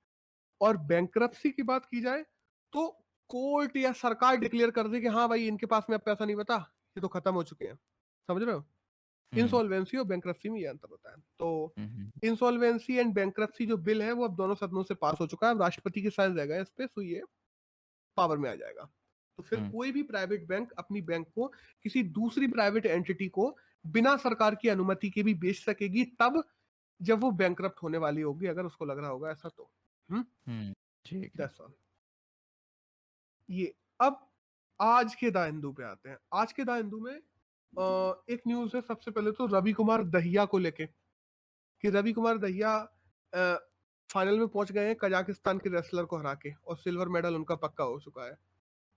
और बैंकरप्सी की बात की जाए तो कोर्ट या सरकार डिक्लेयर कर दे कि हाँ भाई इनके पास में अब पैसा नहीं बता, ये तो खत्म हो चुके हैं। समझ रहे हो? हम्म इंसॉल्वेंसी और बैंकरप्सी में ये अंतर होता है। तो हम्म इंसॉल्वेंसी एंड बैंकरप्सी जो बिल है वो अब दोनों सदनों से पास हो चुका है, अब राष्ट्रपति के साइन रहेगा इस पे, तो ये पावर में आ जाएगा। तो फिर हम्म कोई भी प्राइवेट बैंक अपनी बैंक को किसी दूसरी प्राइवेट एंटिटी को बिना सरकार की अनुमति के भी बेच सकेगी, तब जब वो बैंकरप्ट होने वाली होगी, अगर उसको लग रहा होगा ऐसा तो। ठीक है। That's all. ये अब आज के द हिंदू पे आते हैं। आज के द हिंदू में एक न्यूज है सबसे पहले तो रवि कुमार दहिया को लेके, कि रवि कुमार दहिया फाइनल में पहुंच गए हैं कजाकिस्तान के रेसलर को हरा के, और सिल्वर मेडल उनका पक्का हो चुका है।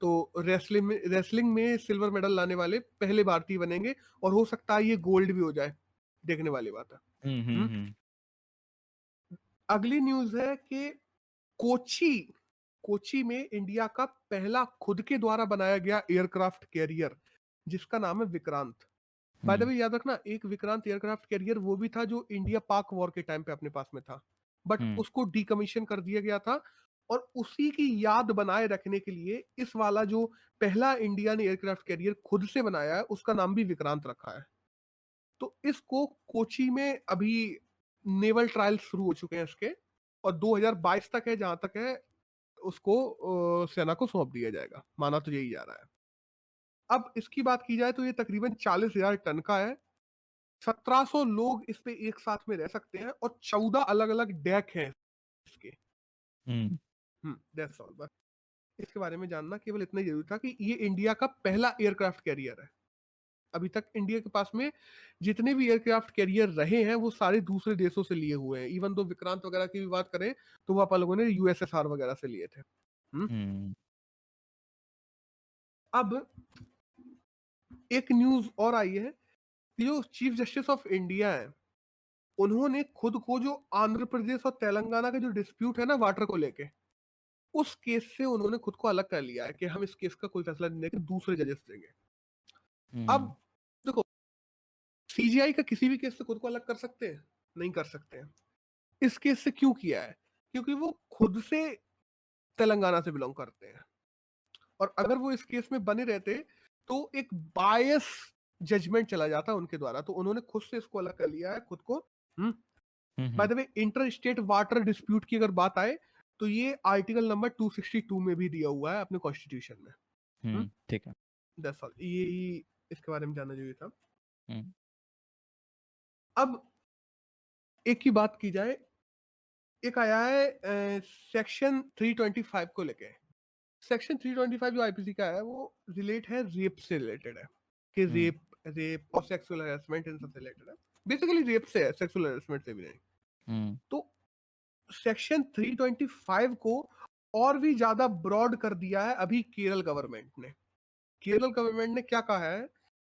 तो रेसलिंग में सिल्वर मेडल लाने वाले पहले भारतीय बनेंगे, और हो सकता है ये गोल्ड भी हो जाए, देखने वाली बात है। हम्म। हम्म अगली न्यूज है कि कोची कोची में इंडिया का पहला खुद के द्वारा बनाया गया एयरक्राफ्ट कैरियर, जिसका नाम है विक्रांत। बाय द हम्म वे याद रखना, एक विक्रांत एयरक्राफ्ट कैरियर वो भी था जो इंडिया पाक वॉर के टाइम पे अपने पास में था, बट हम्म उसको डीकमीशन कर दिया गया था। और उसी की याद बनाए रखने के लिए इस वाला जो पहला इंडिया ने एयरक्राफ्ट कैरियर खुद से बनाया है, उसका नाम भी विक्रांत रखा है। तो इसको कोची में अभी नेवल ट्रायल शुरू हो चुके हैं इसके, और 2022 तक है जहां तक है, उसको सेना को सौंप दिया जाएगा, माना तो यही जा रहा है। अब इसकी बात की जाए तो ये तकरीबन 40,000 टन का है, 1700 लोग इस पे एक साथ में रह सकते हैं, और 14 अलग अलग डेक हैं इसके। हम्म दैट्स ऑल। बस इसके बारे में जानना केवल इतना ही जरूरी था कि ये इंडिया का पहला एयरक्राफ्ट कैरियर है। अभी तक इंडिया के पास में जितने भी एयरक्राफ्ट कैरियर रहे हैं वो सारे दूसरे देशों से लिए हुए हैं। इवन दो विक्रांत वगैरह की भी बात करें तो वो अपन लोगों ने यूएसएसआर वगैरह से लिए थे। हम्म। हम्म अब एक न्यूज और आई है कि जो चीफ जस्टिस ऑफ इंडिया है, उन्होंने खुद को जो आंध्र प्रदेश और तेलंगाना का जो डिस्प्यूट है ना वाटर को लेके, उस केस से उन्होंने खुद को अलग कर लिया है कि हम इस केस का कोई फैसला नहीं देंगे, दूसरे जजेस देंगे। अब देखो, सीजीआई का किसी भी केस से खुद को अलग कर सकते हैं? नहीं कर सकते हैं। इस केस से क्यों किया है? क्योंकि वो खुद से तेलंगाना से बिलोंग करते हैं, और अगर वो इस केस में बने रहते तो एक बायस जजमेंट चला जाता उनके द्वारा, तो उन्होंने खुद से इसको अलग कर लिया है खुद को। By the way, inter state water dispute की अगर बात आए तो ये आर्टिकल नंबर 262 में भी दिया हुआ है अपने कॉन्स्टिट्यूशन में। ठीक है। दैट्स ऑल, ये इसके बारे में जानना जरूरी था। हम्म अब एक की बात की जाए, एक आया है सेक्शन 325 को लेके। सेक्शन 325 जो आईपीसी का है वो रिलेट है रेप से रिलेटेड है, कि हम्म रेप और सेक्सुअल हैरेसमेंट इन सबसे रिलेटेड है। बेसिकली रेप से है, सेक्सुअल हैरेसमेंट से भी नहीं। तो सेक्शन 325 को और भी ज्यादा ब्रॉड कर दिया है अभी केरल गवर्नमेंट ने। केरल गवर्नमेंट ने क्या कहा है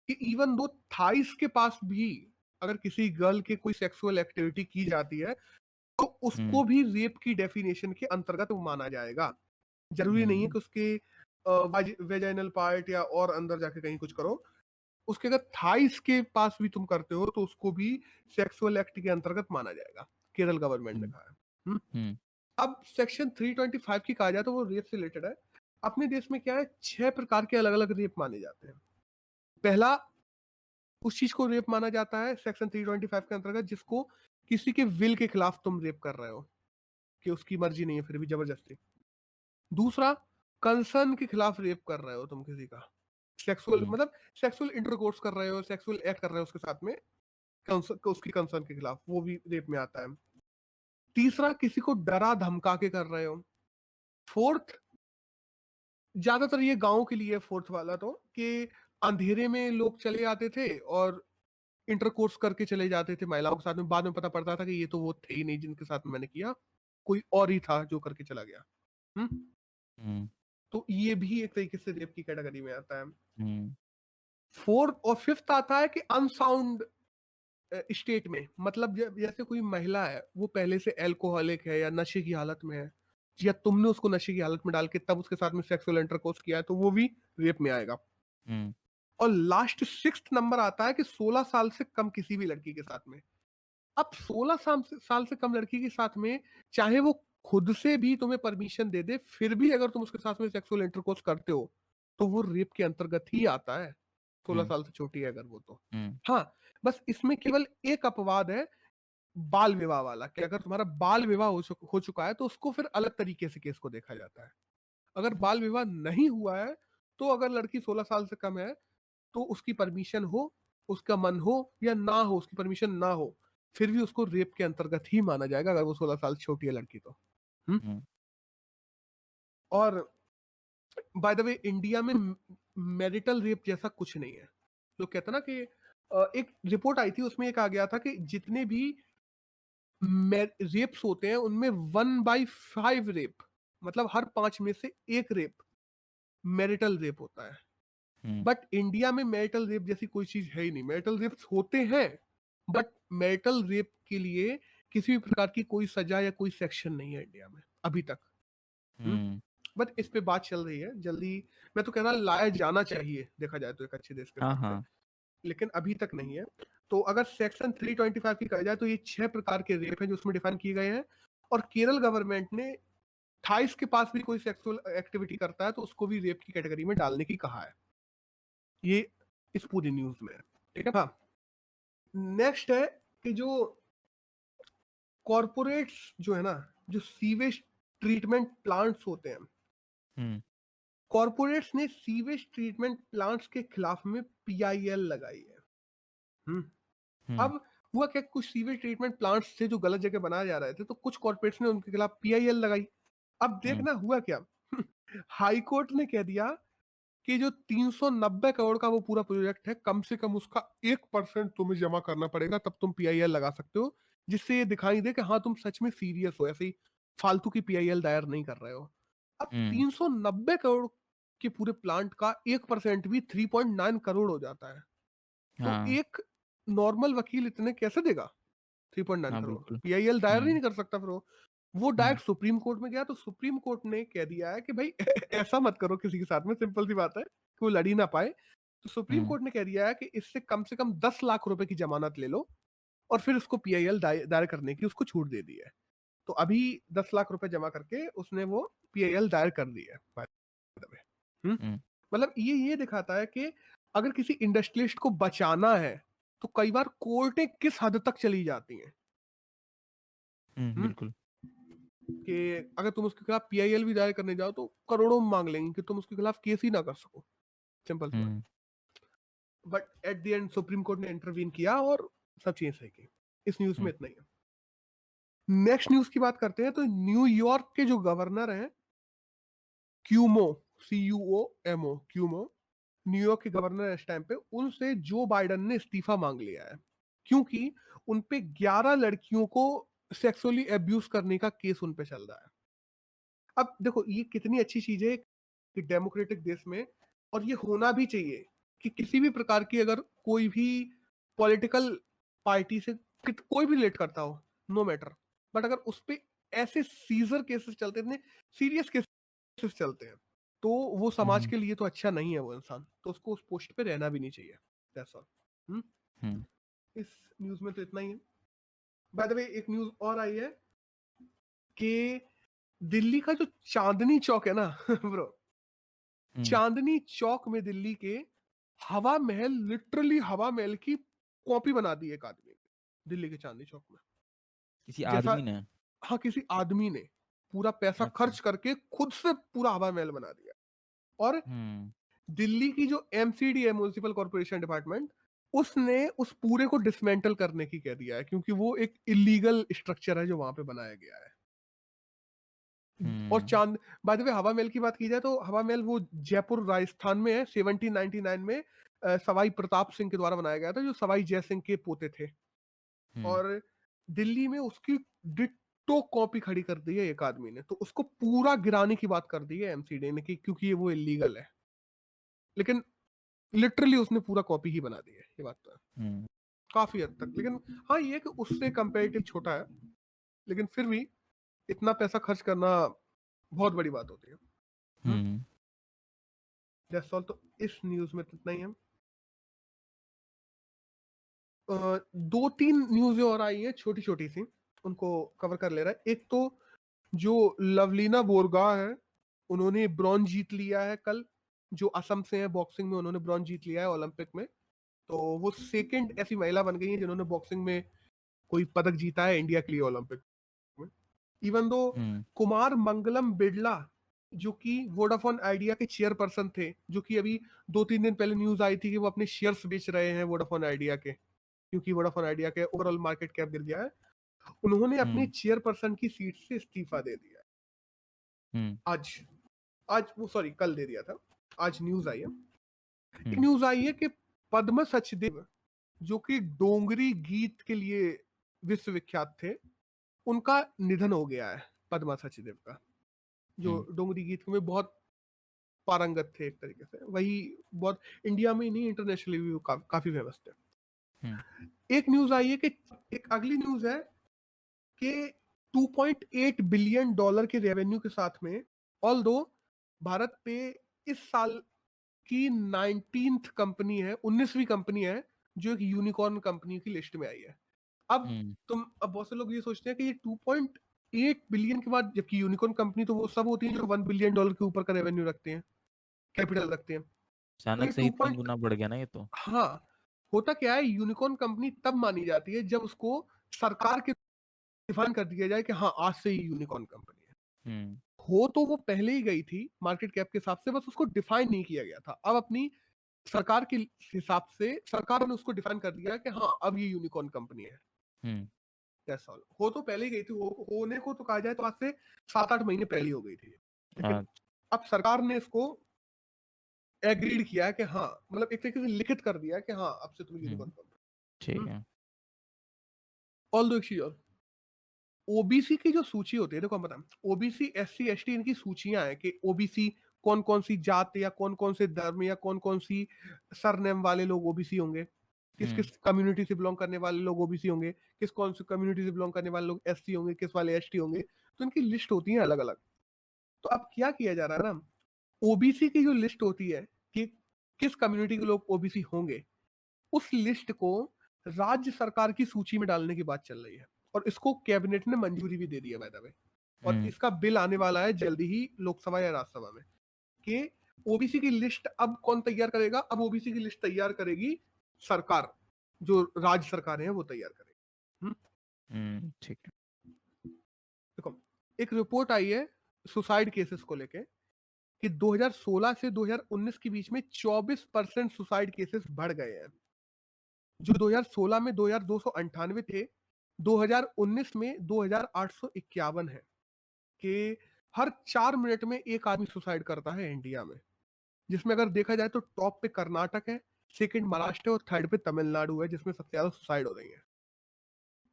कि इवन दो थाइस के पास भी अगर किसी गर्ल की कोई सेक्सुअल एक्टिविटी की जाती है तो उसको भी रेप की डेफिनेशन के अंतर्गत माना जाएगा। जरूरी नहीं है कि उसके वेजाइनल पार्ट या और अंदर जाके कहीं कुछ करो, उसके अगर थाइस के पास भी तुम करते हो तो उसको भी सेक्सुअल एक्ट के अंतर्गत माना जाएगा, केरल गवर्नमेंट ने कहा है। अब सेक्शन 325 की कहा जाए तो वो रेप से रिलेटेड है। अपने देश में क्या है, 6 प्रकार के अलग अलग रेप माने जाते हैं। पहला, उस चीज को रेप माना जाता है सेक्शन 325 के अंतर्गत जिसको किसी के विल के खिलाफ तुम रेप कर रहे हो, कि उसकी मर्जी नहीं है फिर भी जबरदस्ती। दूसरा, कंसर्न के खिलाफ रेप कर रहे हो तुम किसी का, सेक्सुअल मतलब सेक्सुअल इंटरकोर्स कर रहे हो, सेक्सुअल एक्ट कर रहे हो उसके साथ में, उसकी कंसर्न के खिलाफ, वो भी रेप में आता है। तीसरा, किसी को डरा धमका के कर रहे हो। फोर्थ, ज्यादातर ये गाँव के लिए फोर्थ वाला तो, कि अंधेरे में लोग चले आते थे और इंटरकोर्स करके चले जाते थे महिलाओं के साथ में, बाद में पता पड़ता था कि ये तो वो थे ही नहीं जिनके साथ मैंने किया, कोई और ही था जो करके चला गया। हम्म तो ये भी एक तरीके से रेप की कैटेगरी में आता है। हम्म फोर्थ और फिफ्थ आता है कि अनसाउंड स्टेट में, मतलब जैसे कोई महिला है, वो पहले से एल्कोहलिक है या नशे की हालत में है, या तुमने उसको नशे की हालत में डाल के तब उसके साथ में सेक्सुअल इंटरकोर्स किया है, तो वो भी रेप में आएगा। हम्म और लास्ट सिक्स्थ नंबर आता है कि 16 साल से कम किसी भी लड़की के साथ में। अब 16 साल से कम लड़की के साथ में, चाहे वो खुद से भी तुम्हें परमिशन दे दे, फिर भी अगर तुम उसके साथ में सेक्सुअल इंटरकोर्स करते हो, तो वो रेप के अंतर्गत ही आता है। 16 हम्म साल से छोटी है अगर वो तो। हम्म हाँ, बस इसमें केवल एक अपवाद है, बाल विवाह वाला, कि अगर तुम्हारा बाल विवाह हो चुका है तो उसको फिर अलग तरीके से केस को देखा जाता है। अगर बाल विवाह नहीं हुआ है, तो अगर लड़की 16 साल से कम है, तो उसकी परमिशन हो, उसका मन हो या ना हो, उसकी परमिशन ना हो, फिर भी उसको रेप के अंतर्गत ही माना जाएगा, अगर वो 16 साल छोटी है लड़की तो। हम्म? हम्म और बाय द वे, इंडिया में मैरिटल रेप जैसा कुछ नहीं है। लोग कहते हैं ना कि एक रिपोर्ट आई थी, उसमें एक आ गया था कि जितने भी रेप्स होते हैं उनमें 1/5 रेप, मतलब हर 5 में से एक रेप मैरिटल रेप होता है। हम्म बट इंडिया में मैरिटल रेप जैसी कोई चीज है ही नहीं। मैरिटल रेप्स होते हैं, बट मैरिटल रेप के लिए किसी भी प्रकार की कोई सजा या कोई सेक्शन नहीं है इंडिया में अभी तक। हम्म बट इस पे बात चल रही है जल्दी। मैं तो कह रहा लाया जाना चाहिए, देखा जाए तो एक अच्छे देश के हाँ स्तर पे, हाँ लेकिन अभी तक नहीं है। तो अगर सेक्शन 325 की कहा जाए तो ये 6 प्रकार के रेप हैं जो उसमें डिफाइन किए गए हैं। और केरल गवर्नमेंट ने थाइस के पास भी कोई सेक्सुअल एक्टिविटी करता है तो उसको भी रेप की कैटेगरी में डालने की कहा है। ये इस पूरी न्यूज में है, ठीक है। हाँ, नेक्स्ट है कि जो कॉरपोरेट्स जो है ना, जो सीवेज ट्रीटमेंट प्लांट्स होते हैं, हम्म कॉरपोरेट्स ने सीवेज ट्रीटमेंट प्लांट्स के खिलाफ में पीआईएल लगाई है। हम्म। हम्म अब हुआ क्या, कुछ सीवेज ट्रीटमेंट प्लांट्स थे जो गलत जगह बनाए जा रहे थे, तो कुछ कॉरपोरेट्स ने उनके खिलाफ पीआईएल लगाई। अब हम्म देखना हुआ क्या, हाई कोर्ट ने कह दिया कि जो 390 करोड़ का वो पूरा प्रोजेक्ट है, कम से कम उसका 1% तुम्हें जमा करना पड़ेगा, तब तुम पीआईएल लगा सकते हो, जिससे ये दिखाई दे कि हाँ तुम सच में सीरियस हो, ऐसे ही फालतू की पीआईएल दायर नहीं कर रहे हो। अब हम्म 390 करोड़ के पूरे प्लांट का 1% भी 3.9 करोड़ हो जाता है। तो हाँ एक नॉर्मल वकील इतने कैसे देगा? 3.9 हाँ करोड़ बिल्कुल पीआईएल दायर ही हम्म नहीं कर सकता। फिर वो हम्म डायरेक्ट सुप्रीम कोर्ट में गया, तो सुप्रीम कोर्ट ने कह दिया है कि भाई ऐसा मत करो किसी के साथ में, सिंपल सी बात है कि वो लड़ ही ना पाए। तो सुप्रीम हम्म कोर्ट ने कह दिया है कि इससे कम से कम 10 लाख रुपए की जमानत ले लो, और फिर उसको पीआईएल दायर करने की उसको छूट दे दी है। तो अभी 10 लाख रुपए जमा करके उसने वो पीआईएल दायर कर दी है, by the way। हम्म मतलब ये दिखाता है कि अगर किसी इंडस्ट्रियलिस्ट को बचाना है, तो कई बार कोर्टें किस हद तक चली जाती हैं। हम्म? बिल्कुल कि अगर तुम उसके खिलाफ पीआईएल भी दायर करने जाओ तो करोड़ों में मांग लेंगे कि तुम उसके खिलाफ केस ही ना कर सको, सिंपल सी बात। Hmm but at the end Supreme Court ने इंटरवीन किया और सब चीजें सही की। इस न्यूज में हम्म इतना ही है। नेक्स्ट न्यूज की बात करते हैं, तो न्यूयॉर्क के जो गवर्नर हैं, क्यूमो, CUOMO, क्यूमो, न्यूयॉर्क के गवर्नर इस टाइम पे, उनसे जो बाइडन ने इस्तीफा मांग लिया है, क्योंकि उनपे 11 लड़कियों को सेक्सुअली अब्यूज करने का केस उन पे चल रहा है। अब देखो ये कितनी अच्छी चीज है कि डेमोक्रेटिक देश में, और ये होना भी चाहिए, कि किसी भी प्रकार की अगर कोई भी पॉलिटिकल पार्टी से कोई भी रिलेट करता हो, नो मैटर, बट अगर उस पे ऐसे सीजर केसेस चलते हैं, इतने सीरियस केसेस चलते हैं, तो वो समाज हम्म के लिए तो अच्छा नहीं है वो इंसान, तो उसको उस पोस्ट पे रहना भी नहीं चाहिए। That's all. हम्म इस न्यूज में तो इतना ही है। बाय द वे, एक न्यूज और आई है कि दिल्ली का जो चांदनी चौक है ना ब्रो, हम्म चांदनी चौक में दिल्ली के हवा महल, लिटरली हवा महल की कॉपी बना दी एक आदमी ने, दिल्ली के चांदनी चौक में। किसी जैसा, आदमी ने हाँ किसी आदमी ने पूरा पैसा अच्छा खर्च करके खुद से पूरा हवा महल बना दिया। और हम्म दिल्ली की जो MCD है, म्यूनिसिपल कॉर्पोरेशन डिपार्टमेंट, उसने उस पूरे को डिसमेंटल करने की कह दिया है, क्योंकि वो एक इलीगल स्ट्रक्चर है जो वहां पे बनाया गया है। और हम्म। चांद बाय द वे, हवा महल की बात की जाए तो हवा महल वो जयपुर राजस्थान में है। 1799 में सवाई प्रताप सिंह के द्वारा बनाया गया था, जो सवाई जय सिंह के पोते थे। हम्म। और दिल्ली में उसकी डिट्टो कॉपी खड़ी कर दी है एक आदमी ने, तो उसको पूरा गिराने की बात कर दी है एमसीडी ने कि क्योंकि ये वो इलीगल है। लेकिन लिटरली उसने पूरा कॉपी ही बना दी है, ये बात तो है हम्म। काफी हद तक। लेकिन हाँ, ये है कि उससे कंपेरेटिव छोटा है, लेकिन फिर भी इतना पैसा खर्च करना बहुत बड़ी बात होती है। हम्म। That's all. तो इस न्यूज में तो इतना ही है। दो तीन न्यूज और आई है छोटी छोटी सी, उनको कवर कर ले रहा है। एक तो जो लवलीना बोरगोहेन है, उन्होंने ब्रॉन्ज जीत लिया है कल। जो असम से है बॉक्सिंग में, उन्होंने ब्रॉन्ज जीत लिया है ओलंपिक में। तो वो सेकंड ऐसी महिला बन गई है जिन्होंने बॉक्सिंग में कोई पदक जीता है इंडिया के लिए ओलंपिक में। इवन दो हम्म। कुमार मंगलम बिरला, जो कि वोडाफोन आइडिया के चेयरपर्सन थे, जो कि अभी 2-3 दिन पहले न्यूज आई थी कि वो अपने शेयर्स बेच रहे हैं वोडाफोन आइडिया के, क्योंकि वोडाफोन आइडिया के ओवरऑल मार्केट कैप गिर गया है। उन्होंने अपनी हम्म। चेयरपर्सन की सीट से इस्तीफा दे दिया है हम्म। आज। आज वो सॉरी कल दे दिया था, आज न्यूज आई है। एक हम्म। न्यूज आई है कि पद्म सचदेव, जो कि डोंगरी गीत के लिए विश्वविख्यात थे, उनका निधन हो गया है। पद्मा सचदेव का, जो हम्म। डोंगरी गीत में बहुत पारंगत थे एक तरीके से, वही बहुत इंडिया में ही नहीं इंटरनेशनली भी वो काफी फेमस थे। हम्म। एक न्यूज आई है कि एक अगली न्यूज है कि 2.8 बिलियन डॉलर के रेवेन्यू के साथ में, ऑल दो भारत पे इस साल की 19th कंपनी है, 19वीं कंपनी है जो एक यूनिकॉर्न कंपनी की लिस्ट में आई है। अब बहुत से लोग ये सोचते हैं कि ये 2.8 बिलियन के बाद, जबकि यूनिकॉर्न कंपनी तो वो सब होती है जो 1 बिलियन डॉलर के ऊपर का रेवेन्यू रखते हैं, कैपिटल रखते हैं। तो अचानक ये से ही 3 गुना बढ़ गया ना ये तो। हाँ, होता क्या है, यूनिकॉर्न कंपनी तब मानी जाती है जब उसको सरकार के डिफाइन कर दिया जाए कि हाँ, आज से ये यूनिकॉर्न कंपनी है। हम्म। हो तो वो पहले ही गई थी मार्केट कैप के हिसाब से, बस उसको डिफाइन नहीं किया गया था। अब अपनी सरकार के हिसाब से सरकार ने उसको डिफाइन कर दिया कि हाँ, अब ये यूनिकॉर्न कंपनी है। हम्म। That's all. हो तो पहले ही गई थी, होने को तो कहा जाए तो आज से 7-8 महीने पहले ही हो गई थी, लेकिन अच्छा। अब सरकार ने इसको एग्रीड किया है कि हाँ, मतलब एक तरीके से लिखित कर दिया है कि हाँ, अब से तुम यूनिकॉर्न ठीक कंपनी। है। ऑल दो एक चीज और, ओबीसी की जो सूची होती है, देखो हम बताएं, ओबीसी एससी एसटी इनकी सूचियां हैं कि ओबीसी कौन कौन सी जात या कौन कौन से धर्म या कौन कौन सी सरनेम वाले लोग ओबीसी होंगे, किस किस कम्युनिटी से बिलोंग करने वाले लोग ओबीसी होंगे, किस कौन सी कम्युनिटी से बिलोंग करने वाले लोग एससी होंगे, किस वाले एसटी होंगे। तो इनकी लिस्ट होती है अलग अलग। तो अब क्या किया जा रहा है ना, ओबीसी की जो लिस्ट होती है कि किस कम्युनिटी के लोग ओबीसी होंगे, उस लिस्ट को राज्य सरकार की सूची में डालने की बात चल रही है, और इसको कैबिनेट ने मंजूरी भी दे दी है बाय द वे। और इसका बिल आने वाला है जल्दी ही लोकसभा या राज्यसभा में, कि ओबीसी की लिस्ट अब कौन तैयार करेगा। अब ओबीसी की लिस्ट तैयार करेगी सरकार, जो राज्य सरकार है वो तैयार करेगी। ठीक है। देखो, एक रिपोर्ट आई है सुसाइड केसेस को लेके कि 2016 से 2019 के बीच में 24% सुसाइड केसेस बढ़ गए हैं। जो 2016 में 2298 थे, 2019 में 2851 है। कि हर 4 मिनट में एक आदमी सुसाइड करता है इंडिया में, जिसमें अगर देखा जाए तो टॉप पे कर्नाटक है, सेकंड महाराष्ट्र है, और थर्ड पे तमिलनाडु है, जिसमें सबसे ज्यादा सुसाइड हो रही है।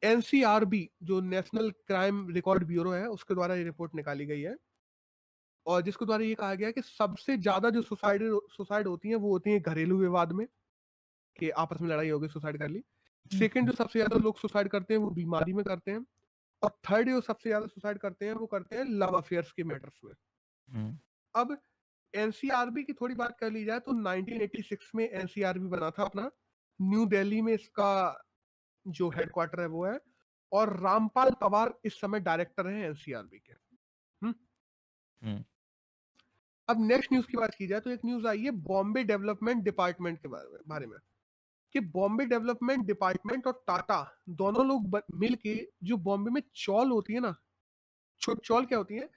एनसीआरबी, जो नेशनल क्राइम रिकॉर्ड ब्यूरो है, उसके द्वारा ये रिपोर्ट निकाली गई है, और जिसके द्वारा ये कहा गया है कि सबसे ज्यादा जो सुसाइड होती है वो होती है घरेलू विवाद में, कि आपस में लड़ाई हो गई, सुसाइड कर ली। सेकंड जो सबसे ज्यादा लोग सुसाइड करते हैं वो बीमारी में करते हैं, और थर्ड जो सबसे ज्यादा सुसाइड करते हैं वो करते हैं लव अफेयर्स के मैटर्स में। अब एनसीआरबी की थोड़ी बात कर ली जाए तो 1986 में एनसीआरबी बना था अपना, न्यू दिल्ली में इसका जो हेडक्वार्टर है वो है, और रामपाल पवार इस समय डायरेक्टर हैं एनसीआरबी के। अब नेक्स्ट न्यूज की बात की जाए तो एक न्यूज आई है बॉम्बे डेवलपमेंट डिपार्टमेंट के बारे में, कि बॉम्बे डेवलपमेंट डिपार्टमेंट और टाटा दोनों लोग मिलके जो बॉम्बे में चौल होती है ना, चौल क्या होती है,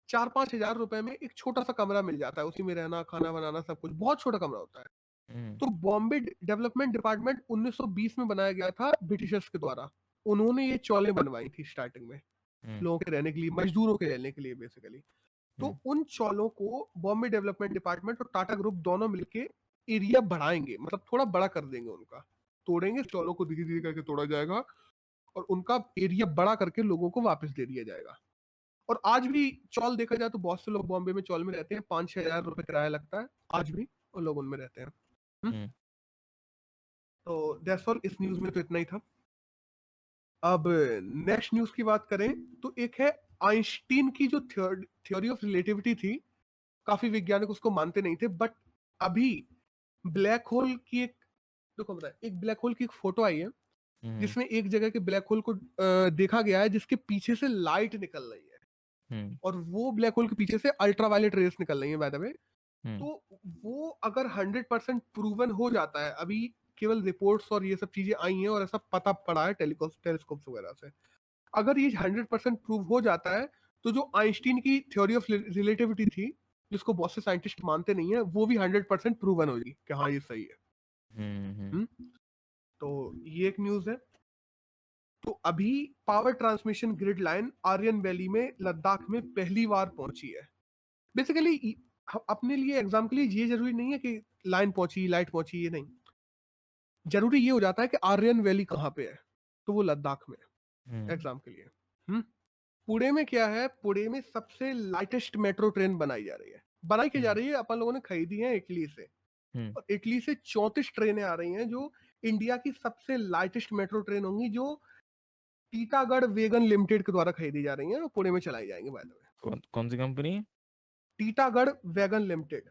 4-5 हजार रुपए में एक छोटा सा कमरा मिल जाता है, उसी में रहना, खाना बनाना, सब कुछ, बहुत छोटा कमरा होता है। तो बॉम्बे डेवलपमेंट डिपार्टमेंट 1920 में बनाया गया था ब्रिटिशर्स के द्वारा। उन्होंने ये चौलें बनवाई थी स्टार्टिंग में लोगों के रहने के लिए, मजदूरों के रहने के लिए बेसिकली। तो उन चौलों को बॉम्बे डेवलपमेंट डिपार्टमेंट और टाटा ग्रुप दोनों मिलके एरिया बढ़ाएंगे, मतलब थोड़ा बड़ा कर देंगे उनका। तोड़ेंगे चौलों को, धीरे धीरे करके तोड़ा जाएगा और उनका एरिया बड़ा करके लोगों को वापस दे दिया जाएगा। और आज भी चौल देखा जाए तो बहुत से लोग बॉम्बे में चौल में रहते हैं, 5-6 हजार रुपए किराया लगता है आज भी, और लोग उनमें रहते हैं। तो दैट्स ऑल, इस न्यूज में तो इतना ही था। अब नेक्स्ट न्यूज की बात करें तो एक है आइंस्टीन की जो थ्योरी ऑफ रिलेटिविटी थी, काफी वैज्ञानिक उसको मानते नहीं थे, बट अभी ब्लैक होल की एक, देखो बताए, एक ब्लैक होल की एक फोटो आई है जिसमें एक जगह के ब्लैक होल को देखा गया है जिसके पीछे से लाइट निकल रही है, और वो ब्लैक होल के पीछे से अल्ट्रावायलेट रेस निकल रही है बाय द वे। तो वो अगर 100% प्रूवन हो जाता है, अभी केवल रिपोर्ट्स और ये सब चीजें आई हैं और ऐसा पता पड़ा है टेलीस्कोप्स वगैरह से, अगर ये 100% प्रूव हो जाता है तो जो आइंस्टीन की थ्योरी ऑफ रिलेटिविटी थी, जिसको बहुत से साइंटिस्ट मानते नहीं है, वो भी 100% प्रूवन होगी कि हाँ ये सही है। तो ये एक न्यूज है। तो अभी power transmission grid line Aryan valley में लद्दाख में पहली बार पहुंची है। बेसिकली अपने लिए एग्जाम के लिए ये जरूरी नहीं है कि लाइन पहुंची, लाइट पहुंची, ये नहीं जरूरी। ये हो जाता है कि आर्यन वैली कहाँ पे है, तो वो लद्दाख में है एग्जाम के लिए। पुणे में क्या है, पुणे में सबसे लाइटेस्ट मेट्रो ट्रेन बनाई जा रही है। बनाई की जा रही है, अपन लोगों ने खरीदी है इटली से, और इटली से 34 ट्रेनें आ रही हैं जो इंडिया की सबसे लाइटेस्ट मेट्रो ट्रेन होंगी, जो टीटागढ़ वेगन लिमिटेड के द्वारा खरीदी जा रही हैं और पुणे में चलाई जाएंगी। बाय द वे, कौन सी कंपनी है? Titagarh wagon limited.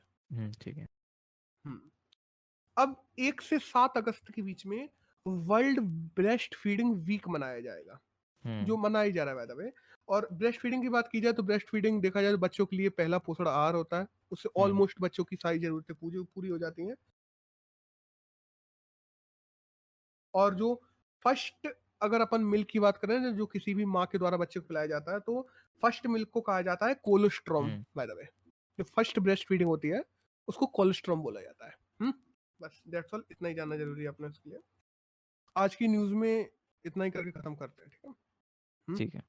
ठीक है। अब 1 से 7 अगस्त के बीच में वर्ल्ड ब्रेस्ट फीडिंग वीक मनाया जाएगा, जो मनाई जा रहा है बाय द वे। और ब्रेस्ट फीडिंग की बात की जाए तो ब्रेस्ट फीडिंग देखा जाए तो बच्चों के लिए पहला पोषण आहार होता है, उससे ऑलमोस्ट बच्चों की सारी जरूरतें पूरी हो जाती हैं। और जो फर्स्ट, अगर अपन मिल्क की बात करें जो किसी भी माँ के द्वारा बच्चे को पिलाया जाता है, तो फर्स्ट मिल्क को कहा जाता है कोलोस्ट्रॉम बाय द वे। जो फर्स्ट ब्रेस्ट फीडिंग होती है उसको कोलोस्ट्रॉम बोला जाता है। बस दैट्स ऑल, इतना ही जानना जरूरी है अपने उसके लिए। आज की न्यूज में इतना ही करके खत्म करते हैं, ठीक है? ठीक है।